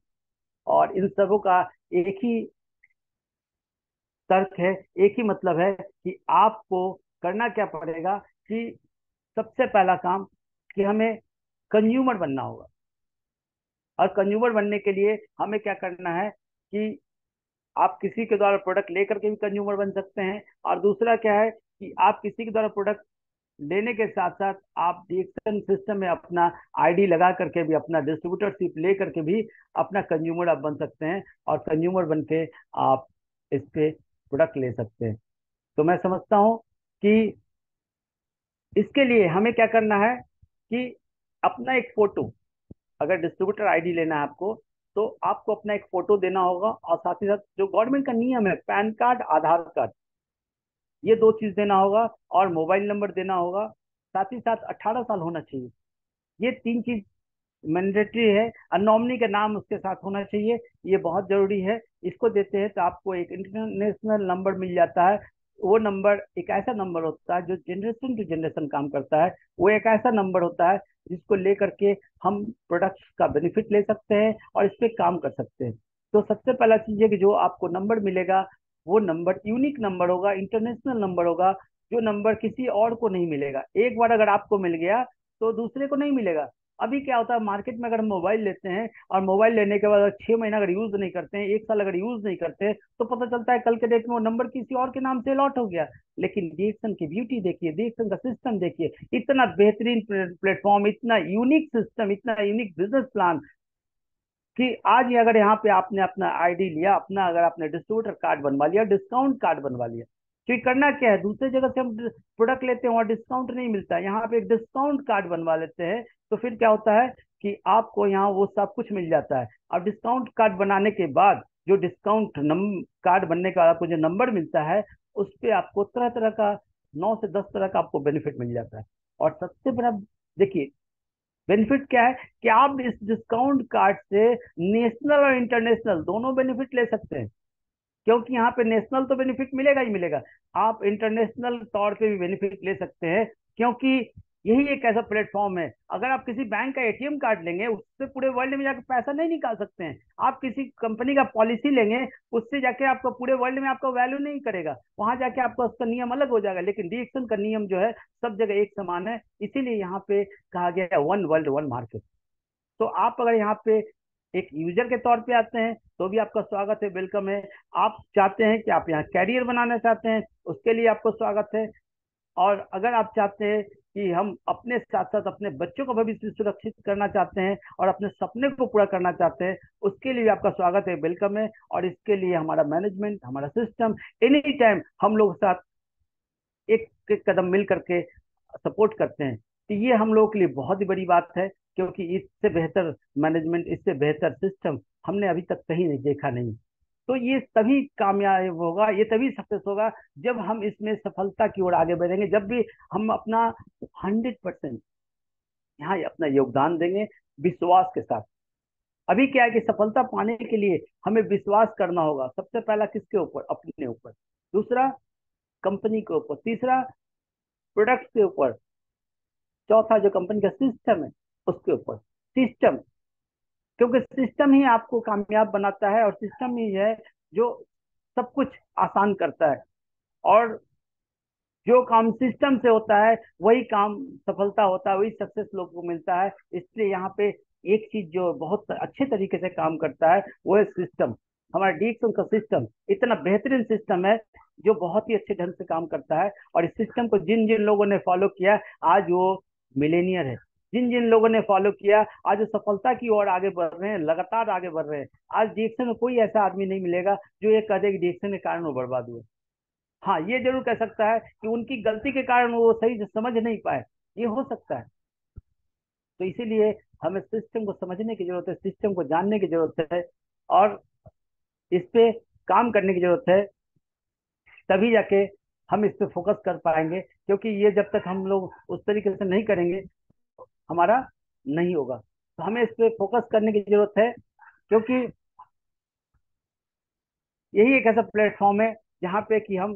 B: और इन सबों का एक ही तर्क है, एक ही मतलब है कि आपको करना क्या पड़ेगा, कि सबसे पहला काम कि हमें कंज्यूमर बनना होगा। और कंज्यूमर बनने के लिए हमें क्या करना है कि आप किसी के द्वारा प्रोडक्ट लेकर के भी कंज्यूमर बन सकते हैं। और दूसरा क्या है कि आप किसी के द्वारा प्रोडक्ट लेने के साथ साथ आप डिएक्शन सिस्टम में अपना आईडी लगा करके भी, अपना डिस्ट्रीब्यूटरशिप ले करके भी अपना कंज्यूमर आप बन सकते हैं, और कंज्यूमर बन के आप इस पे प्रोडक्ट ले सकते हैं। तो मैं समझता हूँ कि इसके लिए हमें क्या करना है कि अपना एक फोटो, अगर डिस्ट्रीब्यूटर आईडी लेना है आपको, तो आपको अपना एक फोटो देना होगा, और साथ ही साथ जो गवर्नमेंट का नियम है, पैन कार्ड, आधार कार्ड, ये दो चीज देना होगा, और मोबाइल नंबर देना होगा। साथ ही साथ 18 साल होना चाहिए। ये तीन चीज मैंडेटरी है। और नॉमिनी का नाम उसके साथ होना चाहिए, ये बहुत जरूरी है। इसको देते हैं तो आपको एक इंटरनेशनल नंबर मिल जाता है। वो नंबर एक ऐसा नंबर होता है जो जनरेशन टू जनरेशन काम करता है। वो एक ऐसा नंबर होता है जिसको लेकर के हम प्रोडक्ट्स का बेनिफिट ले सकते हैं और इस पे काम कर सकते हैं। तो सबसे पहला चीज है कि जो आपको नंबर मिलेगा वो नंबर यूनिक नंबर होगा, इंटरनेशनल नंबर होगा, जो नंबर किसी और को नहीं मिलेगा। एक बार अगर आपको मिल गया तो दूसरे को नहीं मिलेगा। अभी क्या होता है मार्केट में, अगर हम मोबाइल लेते हैं और मोबाइल लेने के बाद 6 महीना अगर यूज नहीं करते हैं, 1 साल अगर यूज नहीं करते हैं, तो पता चलता है कल के डेट में वो नंबर किसी और के नाम से लॉट हो गया। लेकिन डीएक्सन की ब्यूटी देखिए, डीएक्सन का सिस्टम देखिए, इतना बेहतरीन प्लेटफॉर्म, इतना यूनिक सिस्टम, इतना यूनिक बिजनेस प्लान कि आज ही अगर यहाँ पे आपने अपना आईडी लिया, अपना अगर आपने डिस्ट्रीब्यूटर कार्ड बनवा लिया, डिस्काउंट कार्ड बनवा लिया, तो ये करना क्या है, दूसरे जगह से हम प्रोडक्ट लेते हैं वहाँ डिस्काउंट नहीं मिलता है, यहाँ पे एक डिस्काउंट कार्ड बनवा लेते हैं। तो फिर क्या होता है कि आपको यहाँ वो सब कुछ मिल जाता है। अब डिस्काउंट कार्ड बनाने के बाद जो डिस्काउंट कार्ड बनने के बाद आपको जो नंबर मिलता है, उस पर आपको तरह तरह का 9 से 10 तरह का आपको बेनिफिट मिल जाता है। और सबसे बड़ा देखिए बेनिफिट क्या है कि आप इस डिस्काउंट कार्ड से नेशनल और इंटरनेशनल दोनों बेनिफिट ले सकते हैं। क्योंकि यहाँ पे नेशनल तो बेनिफिट मिलेगा ही मिलेगा, आप इंटरनेशनल तौर पे भी बेनिफिट ले सकते हैं। क्योंकि यही एक ऐसा प्लेटफॉर्म है, अगर आप किसी बैंक का एटीएम कार्ड लेंगे उससे पूरे वर्ल्ड में जाकर पैसा नहीं निकाल सकते हैं। आप किसी कंपनी का पॉलिसी लेंगे उससे जाके आपका पूरे वर्ल्ड में आपका वैल्यू नहीं करेगा, वहां जाके आपका उसका नियम अलग हो जाएगा। लेकिन डीएक्सन का नियम जो है सब जगह एक समान है, इसीलिए यहाँ पे कहा गया है वन वर्ल्ड वन मार्केट। तो आप अगर यहाँ पे एक यूजर के तौर पे आते हैं तो भी आपका स्वागत है, वेलकम है। आप चाहते हैं कि आप यहाँ कैरियर बनाना चाहते हैं, उसके लिए आपको स्वागत है। और अगर आप चाहते हैं कि हम अपने साथ साथ अपने बच्चों का भविष्य सुरक्षित करना चाहते हैं और अपने सपने को पूरा करना चाहते हैं, उसके लिए भी आपका स्वागत है, वेलकम है। और इसके लिए हमारा मैनेजमेंट, हमारा सिस्टम एनी टाइम हम लोग साथ एक एक कदम मिल करके सपोर्ट करते हैं। तो ये हम लोगों के लिए बहुत ही बड़ी बात है, क्योंकि इससे बेहतर मैनेजमेंट, इससे बेहतर सिस्टम हमने अभी तक कहीं नहीं देखा नहीं। तो ये तभी कामयाब होगा, ये तभी सक्सेस होगा जब हम इसमें सफलता की ओर आगे बढ़ेंगे, जब भी हम अपना 100% यहाँ अपना योगदान देंगे विश्वास के साथ। अभी क्या है कि सफलता पाने के लिए हमें विश्वास करना होगा, सबसे पहला किसके ऊपर, अपने ऊपर, दूसरा कंपनी के ऊपर, तीसरा प्रोडक्ट के ऊपर, चौथा जो कंपनी का सिस्टम है उसके ऊपर। सिस्टम, क्योंकि सिस्टम ही आपको कामयाब बनाता है और सिस्टम ही है जो सब कुछ आसान करता है। और जो काम सिस्टम से होता है वही काम सफलता होता है, वही सक्सेस लोग को मिलता है। इसलिए यहाँ पे एक चीज जो बहुत अच्छे तरीके से काम करता है वो है सिस्टम। हमारा डीएक्सन का सिस्टम इतना बेहतरीन सिस्टम है जो बहुत ही अच्छे ढंग से काम करता है। और इस सिस्टम को जिन जिन लोगों ने फॉलो किया आज वो मिलेनियर है, जिन जिन लोगों ने फॉलो किया आज वो सफलता की ओर आगे बढ़ रहे हैं, लगातार आगे बढ़ रहे हैं। आज डीएक्सन में कोई ऐसा आदमी नहीं मिलेगा जो ये कहे कि डीएक्सन के कारण वो बर्बाद हुए। हाँ ये जरूर कह सकता है कि उनकी गलती के कारण वो सही से समझ नहीं पाए, ये हो सकता है। तो इसीलिए हमें सिस्टम को समझने की जरूरत है, सिस्टम को जानने की जरूरत है और इस पे काम करने की जरूरत है। तभी जाके हम इस पे फोकस कर पाएंगे, क्योंकि ये जब तक हम लोग उस तरीके से नहीं करेंगे हमारा नहीं होगा। तो हमें इस पे फोकस करने की जरूरत है, क्योंकि यही एक ऐसा प्लेटफॉर्म है जहाँ पे कि हम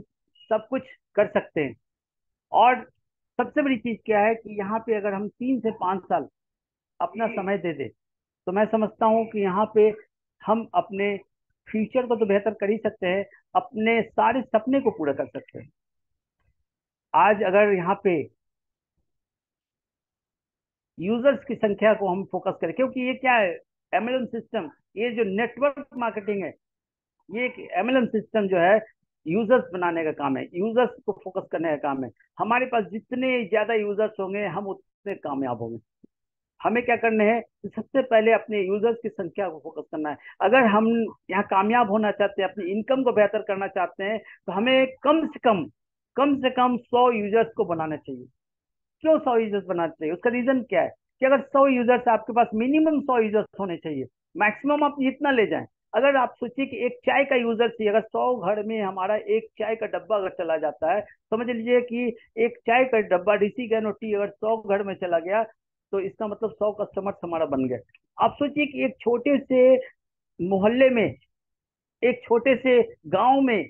B: सब कुछ कर सकते हैं। और सबसे बड़ी चीज क्या है कि यहाँ पे अगर हम 3 से 5 साल अपना समय दे दें तो मैं समझता हूँ कि यहाँ पे हम अपने फ्यूचर को तो बेहतर कर ही सकते हैं, अपने सारे सपने को पूरा कर सकते हैं। आज अगर यहाँ पे यूजर्स की संख्या को हम फोकस करें, क्योंकि ये क्या है, एमएलएम सिस्टम, ये जो नेटवर्क मार्केटिंग है, ये एक एमएलएम सिस्टम जो है यूजर्स बनाने का काम है, यूजर्स को फोकस करने का काम है। हमारे पास जितने ज्यादा यूजर्स होंगे हम उतने कामयाब होंगे। हमें क्या करना है कि सबसे पहले अपने यूजर्स की संख्या को फोकस करना है। अगर हम यहाँ कामयाब होना चाहते हैं, अपनी इनकम को बेहतर करना चाहते हैं, तो हमें कम से कम 100 यूजर्स को बनाना चाहिए। क्यों 100 यूजर्स बनाना चाहिए, उसका रीजन क्या है कि अगर 100 यूजर्स आपके पास, मिनिमम 100 यूजर्स होने चाहिए, मैक्सिमम आप जितना ले जाएं। अगर आप सोचिए कि एक चाय का यूजर चाहिए, अगर 100 घर में हमारा एक चाय का डब्बा अगर चला जाता है, समझ लीजिए कि एक चाय का डब्बा डीसी गैनो टी अगर 100 घर में चला गया, तो इसका मतलब 100 कस्टमर हमारा बन गए। आप सोचिए कि एक छोटे से मोहल्ले में, एक छोटे से गांव में,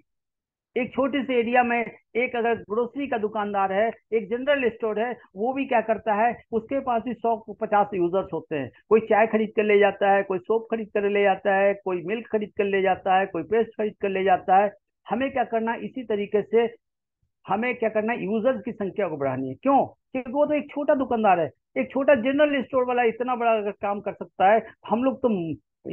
B: एक छोटे से एरिया में, एक अगर ग्रोसरी का दुकानदार है, एक जनरल स्टोर है, वो भी क्या करता है, उसके पास भी 150 यूजर्स होते हैं। कोई चाय खरीद कर ले जाता है, कोई सोप खरीद कर ले जाता है, कोई मिल्क खरीद कर ले जाता है, कोई पेस्ट खरीद कर ले जाता है। हमें क्या करना है, इसी तरीके से हमें क्या करना है, यूजर्स की संख्या को बढ़ानी है। क्यों? क्योंकि वो तो एक छोटा दुकानदार है, एक छोटा जनरल स्टोर वाला इतना बड़ा अगर काम कर सकता है, हम लोग तो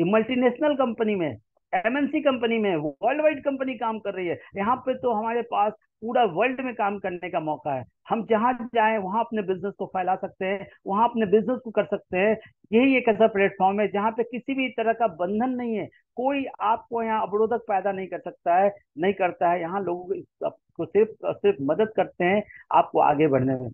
B: मल्टीनेशनल कंपनी में, एमएनसी कंपनी में, वर्ल्ड वाइड कंपनी काम कर रही है। यहाँ पे तो हमारे पास पूरा वर्ल्ड में काम करने का मौका है। हम जहाँ जाएं वहां अपने बिजनेस को फैला सकते हैं, वहां अपने बिजनेस को कर सकते हैं। यही एक ऐसा प्लेटफॉर्म है जहाँ पे किसी भी तरह का बंधन नहीं है। कोई आपको यहाँ अवरोधक पैदा नहीं कर सकता है, नहीं करता है। यहाँ लोगों को सिर्फ सिर्फ मदद करते हैं आपको आगे बढ़ने में।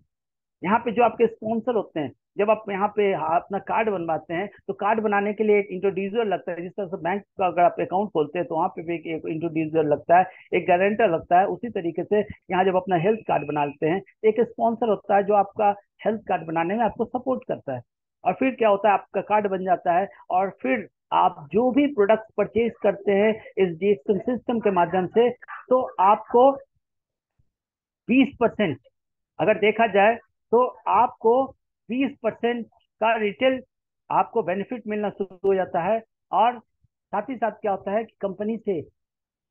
B: यहाँ पे जो आपके स्पॉन्सर होते हैं, जब आप यहाँ पे अपना कार्ड बनवाते हैं, तो कार्ड बनाने के लिए एक इंट्रोड्यूसर लगता है। जिस तरह से बैंक का अगर आप अकाउंट खोलते हैं तो वहाँ पे भी एक इंट्रोड्यूसर लगता है, एक गारंटर लगता है। उसी तरीके से यहाँ जब अपना हेल्थ कार्ड बना लेते हैं, एक स्पॉन्सर होता है जो आपका हेल्थ कार्ड बनाने में आपको सपोर्ट करता है। और फिर क्या होता है, आपका कार्ड बन जाता है, और फिर आप जो भी प्रोडक्ट परचेज करते हैं इस डीएक्सन सिस्टम के माध्यम से, तो आपको 20%, अगर देखा जाए तो आपको 20% का रिटेल आपको बेनिफिट मिलना शुरू हो जाता है। और साथ ही साथ क्या होता है कि कंपनी से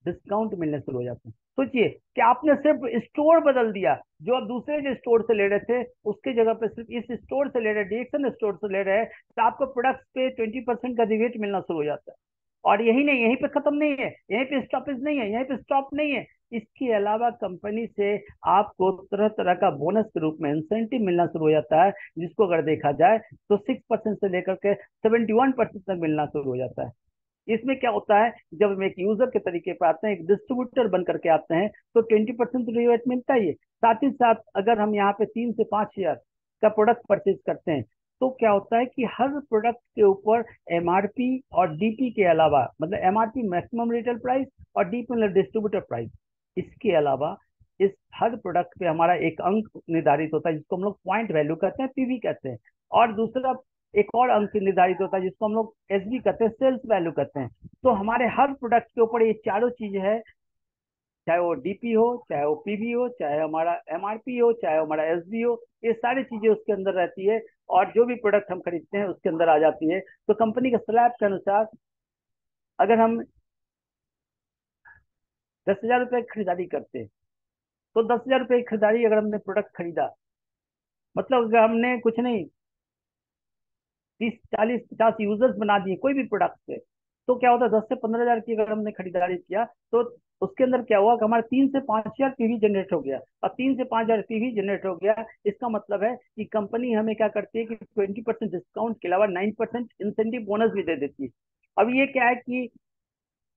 B: डिस्काउंट मिलने शुरू हो जाते हैं। सोचिए कि आपने सिर्फ स्टोर बदल दिया, जो आप दूसरे जो स्टोर से ले रहे थे उसके जगह पे सिर्फ इस स्टोर से ले रहे, डीएक्सन स्टोर से ले रहे हैं, तो आपको प्रोडक्ट्स पे 20% का रिबेट मिलना शुरू हो जाता है। और यही नहीं, यहीं पे खत्म नहीं है, यहीं पे स्टॉपेज नहीं है, यहीं पे स्टॉप नहीं है। इसके अलावा कंपनी से आपको तरह तरह का बोनस के रूप में इंसेंटिव मिलना शुरू हो जाता है, जिसको अगर देखा जाए तो 6% से लेकर के 71% तक मिलना शुरू हो जाता है। इसमें क्या होता है, जब हम एक यूजर के तरीके पर आते हैं, एक डिस्ट्रीब्यूटर बन करके आते हैं, तो 20% रिबेट मिलता ही है। साथ ही साथ अगर हम यहाँ पे 3 से 5 हजार का प्रोडक्ट परचेज करते हैं, तो क्या होता है कि हर प्रोडक्ट के ऊपर एमआरपी और डीपी के अलावा, मतलब एमआरपी मैक्सिमम रिटेल प्राइस और डीपी मतलब डिस्ट्रीब्यूटर प्राइस, इसके अलावा इस हर प्रोडक्ट पे हमारा एक अंक निर्धारित होता है, जिसको हम लोग पॉइंट वैल्यू कहते हैं, पीवी कहते हैं। और दूसरा एक और अंक निर्धारित होता है, जिसको हम लोग एसबी कहते हैं, सेल्स वैल्यू कहते हैं। तो हमारे हर प्रोडक्ट के ऊपर ये चारों चीजें है, चाहे वो डीपी हो, चाहे वो पीवी हो, चाहे हमारा एमआरपी हो, चाहे हमारा एसबी हो, ये सारी चीजें उसके अंदर रहती है। और जो भी प्रोडक्ट हम खरीदते हैं उसके अंदर आ जाती है। तो कंपनी के स्लैब के अनुसार अगर हम 10 हजार रुपये की खरीदारी करते हैं, तो 10 हजार रुपये की खरीदारी अगर हमने प्रोडक्ट खरीदा, मतलब अगर हमने कुछ नहीं 30 40 50 यूजर्स बना दिए कोई भी प्रोडक्ट से, तो क्या होता है, 10 से 15 हजार की अगर हमने खरीदारी किया, तो उसके अंदर क्या हुआ कि हमारा 3 से 5 हजार पीवी जनरेट हो गया। और 3 से 5 हजार पीवी जनरेट हो गया, इसका मतलब है कि कंपनी हमें क्या करती है कि 20% डिस्काउंट के अलावा 9% इंसेंटिव बोनस भी दे देती है। अब ये क्या है कि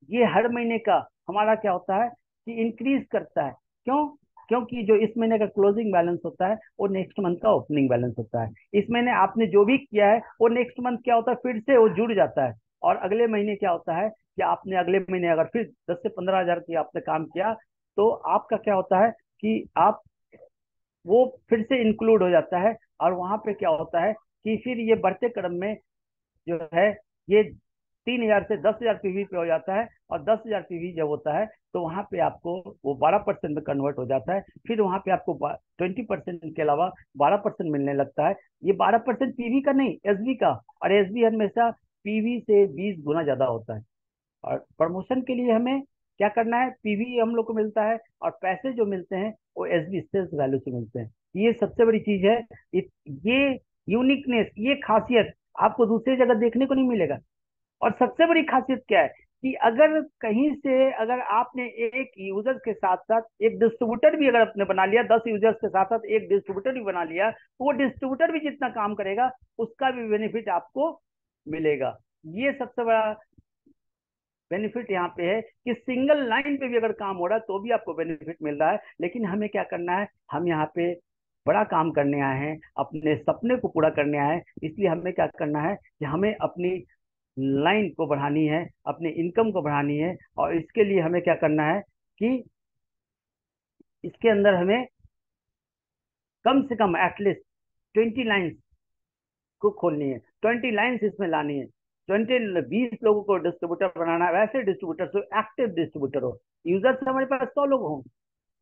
B: ये हर महीने का हमारा क्या होता है कि इंक्रीज करता है। क्यों? क्योंकि जो इस महीने का क्लोजिंग बैलेंस होता है वो नेक्स्ट मंथ का ओपनिंग बैलेंस होता है। इस महीने आपने जो भी किया है वो नेक्स्ट मंथ क्या होता है, फिर से वो जुड़ जाता है। और अगले महीने क्या होता है कि आपने अगले महीने अगर फिर 10 से 15 हजार की आपने काम किया, तो आपका क्या होता है कि आप वो फिर से इंक्लूड हो जाता है। और वहां पे क्या होता है कि फिर ये बढ़ते क्रम में जो है, ये 3 हजार से 10 हजार पीवी पे हो जाता है। और 10 हजार पीवी जब होता है, तो वहां पे आपको वो 12% में कन्वर्ट हो जाता है। फिर वहां पे आपको 20% के अलावा 12% मिलने लगता है। ये 12% पीवी का नहीं, एसबी का। और एसबी हमेशा पीवी से 20 गुना ज्यादा होता है। और प्रमोशन के लिए हमें क्या करना है, पीवी हम लोग को मिलता है, और पैसे जो मिलते हैं वो एसबी सेल्स वैल्यू से मिलते हैं। ये सबसे बड़ी चीज है। ये यूनिकनेस, ये खासियत आपको दूसरी जगह देखने को नहीं मिलेगा। और सबसे बड़ी खासियत क्या है कि अगर कहीं से अगर आपने एक यूजर के साथ साथ एक डिस्ट्रीब्यूटर भी अगर आपने बना लिया, 10 यूजर्स के साथ साथ एक डिस्ट्रीब्यूटर भी बना लिया, तो वो डिस्ट्रीब्यूटर भी जितना काम करेगा उसका भी बेनिफिट आपको मिलेगा। ये सबसे बड़ा बेनिफिट यहाँ पे है कि सिंगल लाइन पे भी अगर काम हो रहा है तो भी आपको बेनिफिट मिल रहा है। लेकिन हमें क्या करना है, हम यहाँ पे बड़ा काम करने आए हैं, अपने सपने को पूरा करने आए हैं। इसलिए हमें क्या करना है कि हमें अपनी लाइन को बढ़ानी है, अपनी इनकम को बढ़ानी है। और इसके लिए हमें क्या करना है कि इसके अंदर हमें कम से कम एटलीस्ट 20 लाइन्स को खोलनी है, 20 लाइन्स इसमें लानी है। 20 20 लोगों को डिस्ट्रीब्यूटर बनाना है, वैसे डिस्ट्रीब्यूटर जो एक्टिव डिस्ट्रीब्यूटर हो। यूजर्स हमारे पास 100 लोग हों,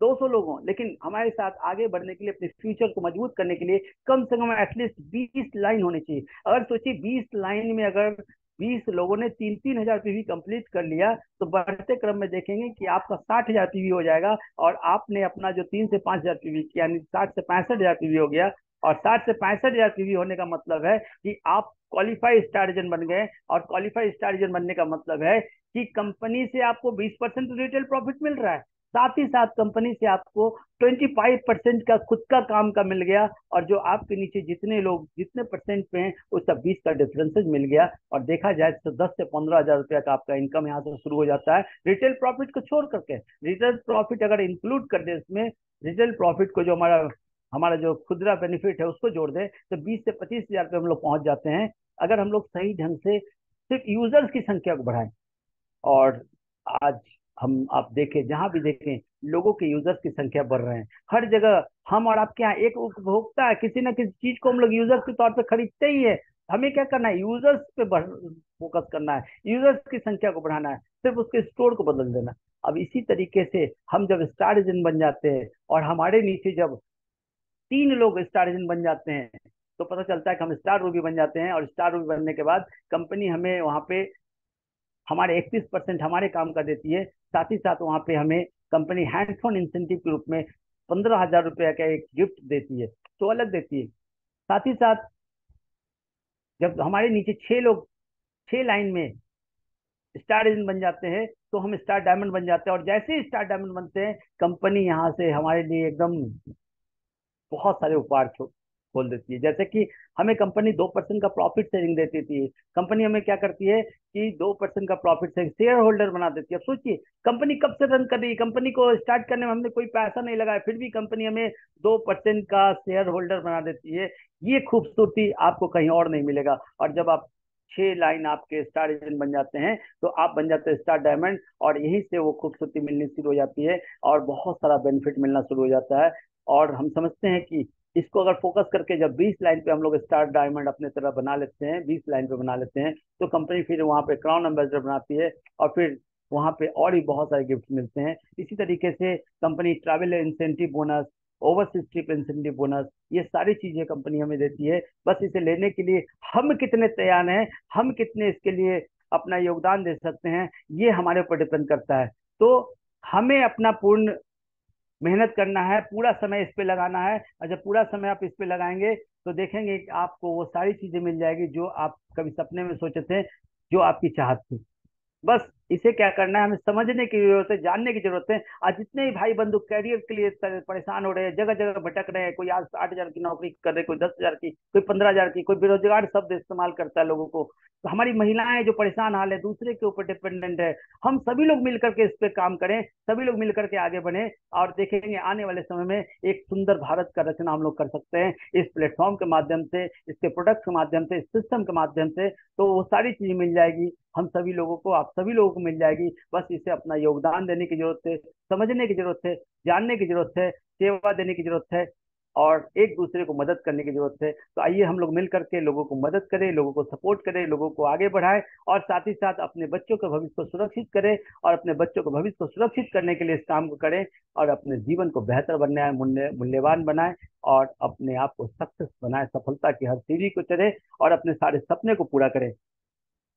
B: 200 लोग हों, लेकिन हमारे साथ आगे बढ़ने के लिए, अपने फ्यूचर को मजबूत करने के लिए कम से कम एटलीस्ट 20 लाइन होनी चाहिए। अगर सोचिए 20 लाइन में अगर 20 लोगों ने 3 3 हजार पीवी कंप्लीट कर लिया, तो बढ़ते क्रम में देखेंगे कि आपका 60 हजार पीवी हो जाएगा। और आपने अपना जो 3 से 5 हजार पीवी यानी 60 से 65 हजार पीवी हो गया। और 60 से 65 हजार पीवी होने का मतलब है कि आप क्वालिफाई स्टार्जन बन गए। और क्वालिफाई स्टार्जन बनने का मतलब है कि कंपनी से आपको 20% रिटेल प्रॉफिट मिल रहा है, साथ ही साथ कंपनी से आपको 25% का खुद का काम का मिल गया। और जो आपके नीचे जितने लोग जितने परसेंट पे हैं उसका 20 का डिफरेंसेज मिल गया। और देखा जाए तो 10 से 15 हजार रुपया का आपका इनकम यहाँ से शुरू हो जाता है, रिटेल प्रॉफिट को छोड़ करके। रिटेल प्रॉफिट अगर इंक्लूड कर दे इसमें, रिटेल प्रॉफिट को जो हमारा हमारा जो खुदरा बेनिफिट है उसको जोड़ दे, तो 20 से 25 हजार पे हम लोग पहुंच जाते हैं। अगर हम लोग सही ढंग से सिर्फ यूजर्स की संख्या को बढ़ाएं। और आज हम आप देखें, जहां भी देखें, लोगों के यूजर्स की संख्या बढ़ रहे हैं हर जगह। हम और आपके यहाँ एक उपभोक्ता है, किसी ना किसी चीज को हम लोग यूजर्स के तौर पे खरीदते ही है। हमें क्या करना है, यूजर्स पे फोकस करना है, यूजर्स की संख्या को बढ़ाना है, सिर्फ उसके स्टोर को बदल देना। अब इसी तरीके से हम जब स्टार एजेंट बन जाते हैं और हमारे नीचे जब 3 लोग स्टार एजेंट बन जाते हैं, तो पता चलता है कि हम स्टार रूबी बन जाते हैं। और स्टार रूबी बनने के बाद कंपनी हमें वहां पे हमारे 31% हमारे काम का देती है। साथ ही साथ वहां पे हमें कंपनी हैंडफोन इंसेंटिव के रूप में 15 हजार रुपया का एक गिफ्ट देती है, तो अलग देती है। साथ ही साथ जब हमारे नीचे 6 लोग 6 लाइन में स्टार एजेंट बन जाते हैं, तो हम स्टार डायमंड बन जाते हैं। और जैसे ही स्टार डायमंड बनते हैं, कंपनी यहाँ से हमारे लिए एकदम बहुत सारे उपहार खोल देती है। जैसे कि हमें कंपनी 2% का प्रॉफिट शेयरिंग देती थी, कंपनी हमें क्या करती है कि 2% का प्रॉफिट शेयरिंग शेयर होल्डर बना देती है। अब सोचिए, कंपनी कब से रन कर रही है, कंपनी को स्टार्ट करने में हमने कोई पैसा नहीं लगाया, फिर भी कंपनी हमें 2% का शेयर होल्डर बना देती है। ये खूबसूरती आपको कहीं और नहीं मिलेगा। और जब आप 6 लाइन आपके स्टार एजेंट बन जाते हैं, तो आप बन जाते हैं स्टार डायमंड। और यहीं से वो खूबसूरती मिलनी शुरू हो जाती है और बहुत सारा बेनिफिट मिलना शुरू हो जाता है। और हम समझते हैं कि इसको अगर फोकस करके जब 20 लाइन पे हम लोग स्टार डायमंड अपने तरह बना लेते हैं, 20 लाइन पे बना लेते हैं, तो कंपनी फिर वहां पे क्राउन एम्बेसडर बनाती है। और फिर वहां पे और भी बहुत सारे गिफ्ट मिलते हैं। इसी तरीके से company travel incentive bonus, overseas trip incentive bonus, ये सारी चीजें कंपनी हमें देती है। बस इसे लेने के लिए हम कितने तैयार हैं, हम कितने इसके लिए अपना योगदान दे सकते हैं, ये हमारे ऊपर डिपेंड करता है। तो हमें अपना पूर्ण मेहनत करना है, पूरा समय इस पे लगाना है। और जब पूरा समय आप इस पे लगाएंगे, तो देखेंगे कि आपको वो सारी चीजें मिल जाएगी जो आप कभी सपने में सोचे थे, जो आपकी चाहत थी। बस इसे क्या करना है, हमें समझने की जरूरत है, जानने की जरूरत है। आज जितने भी भाई बंधु कैरियर के लिए परेशान हो रहे हैं, जगह जगह भटक रहे हैं, कोई आज 8 हजार की नौकरी कर रहे, कोई 10 हजार की, कोई 15 हजार की, कोई बेरोजगार शब्द इस्तेमाल करता है लोगों को। तो हमारी महिलाएं जो परेशान हाल है, दूसरे के ऊपर डिपेंडेंट है, हम सभी लोग मिलकर के इस पे काम करें, सभी लोग मिलकर के आगे बढ़े। और देखेंगे आने वाले समय में एक सुंदर भारत का रचना हम लोग कर सकते हैं, इस प्लेटफॉर्म के माध्यम से, इसके प्रोडक्ट के माध्यम से, इस सिस्टम के माध्यम से। तो वो सारी चीजें मिल जाएगी हम सभी लोगों को, आप सभी लोगों को मिल जाएगी। बस इसे अपना योगदान देने की जरूरत है, समझने की जरूरत है, जानने की जरूरत है, सेवा देने की जरूरत है, और एक दूसरे को मदद करने की जरूरत है। तो आइए हम लोग मिल करके लोगों को मदद करें, लोगों को सपोर्ट करें, लोगों को आगे बढ़ाएं। और साथ ही साथ अपने बच्चों के भविष्य को सुरक्षित करें, और अपने बच्चों के भविष्य को सुरक्षित करने के लिए इस काम को करें। और अपने जीवन को बेहतर बनाए, मूल्यवान बनाए, और अपने आप को सक्सेस बनाए, सफलता की हर सीढ़ी को चढ़े, और अपने सारे सपने को पूरा करें।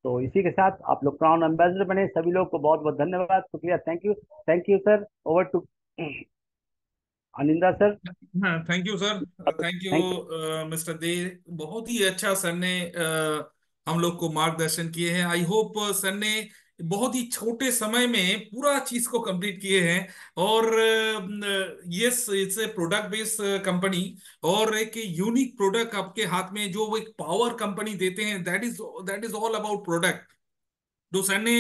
B: तो इसी के साथ आप लोग क्राउन एम्बेसडर बने, सभी लोग को बहुत बहुत धन्यवाद, शुक्रिया, thank you. Thank you sir, over to Aninda sir.
A: हाँ, thank you sir. Thank you
B: thank
A: mister Dey. बहुत ही अच्छा सर ने हम लोग को मार्गदर्शन किए हैं। आई होप सर ने बहुत ही छोटे समय में पूरा चीज को कंप्लीट किए हैं। और yes, it's a product based company, और एक यूनिक प्रोडक्ट आपके हाथ में जो वो एक पावर कंपनी देते हैं, that is all about product. जो सर ने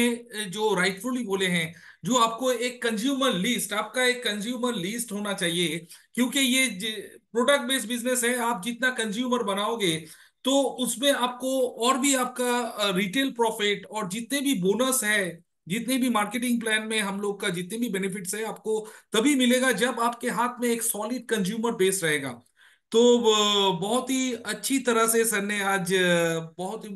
A: जो राइटफुली बोले हैं, जो आपको एक कंज्यूमर लिस्ट, आपका एक कंज्यूमर लिस्ट होना चाहिए। क्योंकि ये प्रोडक्ट बेस्ड बिजनेस है, आप जितना कंज्यूमर बनाओगे, तो उसमें आपको और भी आपका रिटेल प्रॉफिट और जितने भी बोनस है, जितने भी मार्केटिंग प्लान में हम लोग का जितने भी बेनिफिट्स है, आपको तभी मिलेगा जब आपके हाथ में एक सॉलिड कंज्यूमर बेस रहेगा। तो बहुत ही अच्छी तरह से सर ने आज बहुत ही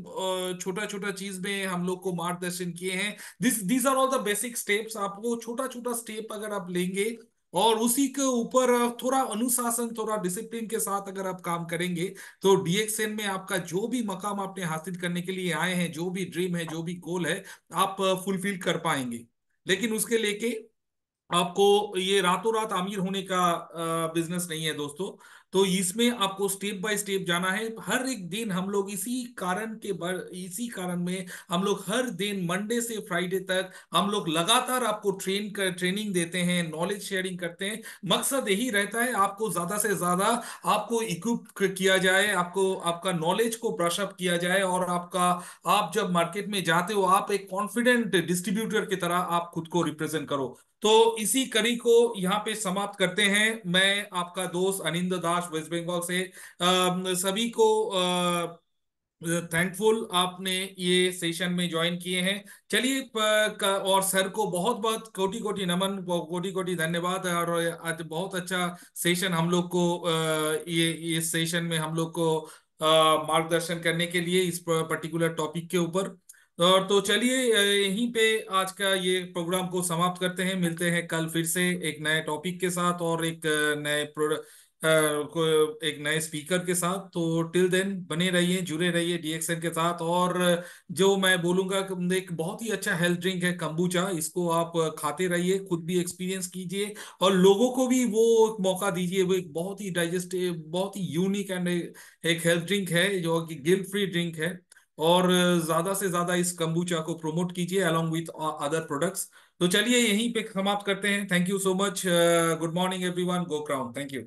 A: छोटा छोटा चीज में हम लोग को मार्गदर्शन किए हैं। These are all the basic steps. आप वो छोटा छोटा स्टेप अगर आप लेंगे और उसी के ऊपर थोड़ा अनुशासन, थोड़ा डिसिप्लिन के साथ अगर आप काम करेंगे, तो डीएक्सएन में आपका जो भी मकाम आपने हासिल करने के लिए आए हैं, जो भी ड्रीम है, जो भी गोल है, आप फुलफिल कर पाएंगे। लेकिन उसके लेके आपको ये रातों रात अमीर होने का बिजनेस नहीं है दोस्तों। तो इसमें आपको स्टेप बाय स्टेप जाना है। हर एक दिन हम लोग इसी कारण में हम लोग हर दिन मंडे से फ्राइडे तक हम लोग लगातार आपको ट्रेनिंग देते हैं, नॉलेज शेयरिंग करते हैं। मकसद यही रहता है आपको ज्यादा से ज्यादा आपको इक्विप किया जाए, आपको आपका नॉलेज को ब्रश अप किया जाए, और आपका आप जब मार्केट में जाते हो आप एक कॉन्फिडेंट डिस्ट्रीब्यूटर की तरह आप खुद को रिप्रेजेंट करो। तो इसी कड़ी को यहाँ पे समाप्त करते हैं। मैं आपका दोस्त अनिंद दास वेस्ट बंगाल से सभी को थैंकफुल आपने ये सेशन में ज्वाइन किए हैं। चलिए और सर को बहुत बहुत कोटि कोटि नमन, कोटि कोटि धन्यवाद। और आज बहुत अच्छा सेशन हम लोग को ये सेशन में हम लोग को मार्गदर्शन करने के लिए इस पर्टिकुलर टॉपिक के ऊपर। और तो चलिए यहीं पे आज का ये प्रोग्राम को समाप्त करते हैं। मिलते हैं कल फिर से एक नए टॉपिक के साथ और एक नए प्रोडक्ट एक नए स्पीकर के साथ। तो टिल देन बने रहिए, जुड़े रहिए डीएक्सएन के साथ। और जो मैं बोलूंगा कि एक बहुत ही अच्छा हेल्थ ड्रिंक है कंबूचा, इसको आप खाते रहिए, खुद भी एक्सपीरियंस कीजिए और लोगों को भी वो एक मौका दीजिए। वो एक बहुत ही डाइजेस्टिव, बहुत ही यूनिक एंड एक हेल्थ ड्रिंक है जो कि गिल्ट फ्री ड्रिंक है। और ज्यादा से ज्यादा इस कंबूचा को प्रमोट कीजिए अलोंग विथ अदर प्रोडक्ट्स। तो चलिए यहीं पे समाप्त करते हैं। Thank you so much. Good morning everyone, go crown, thank you.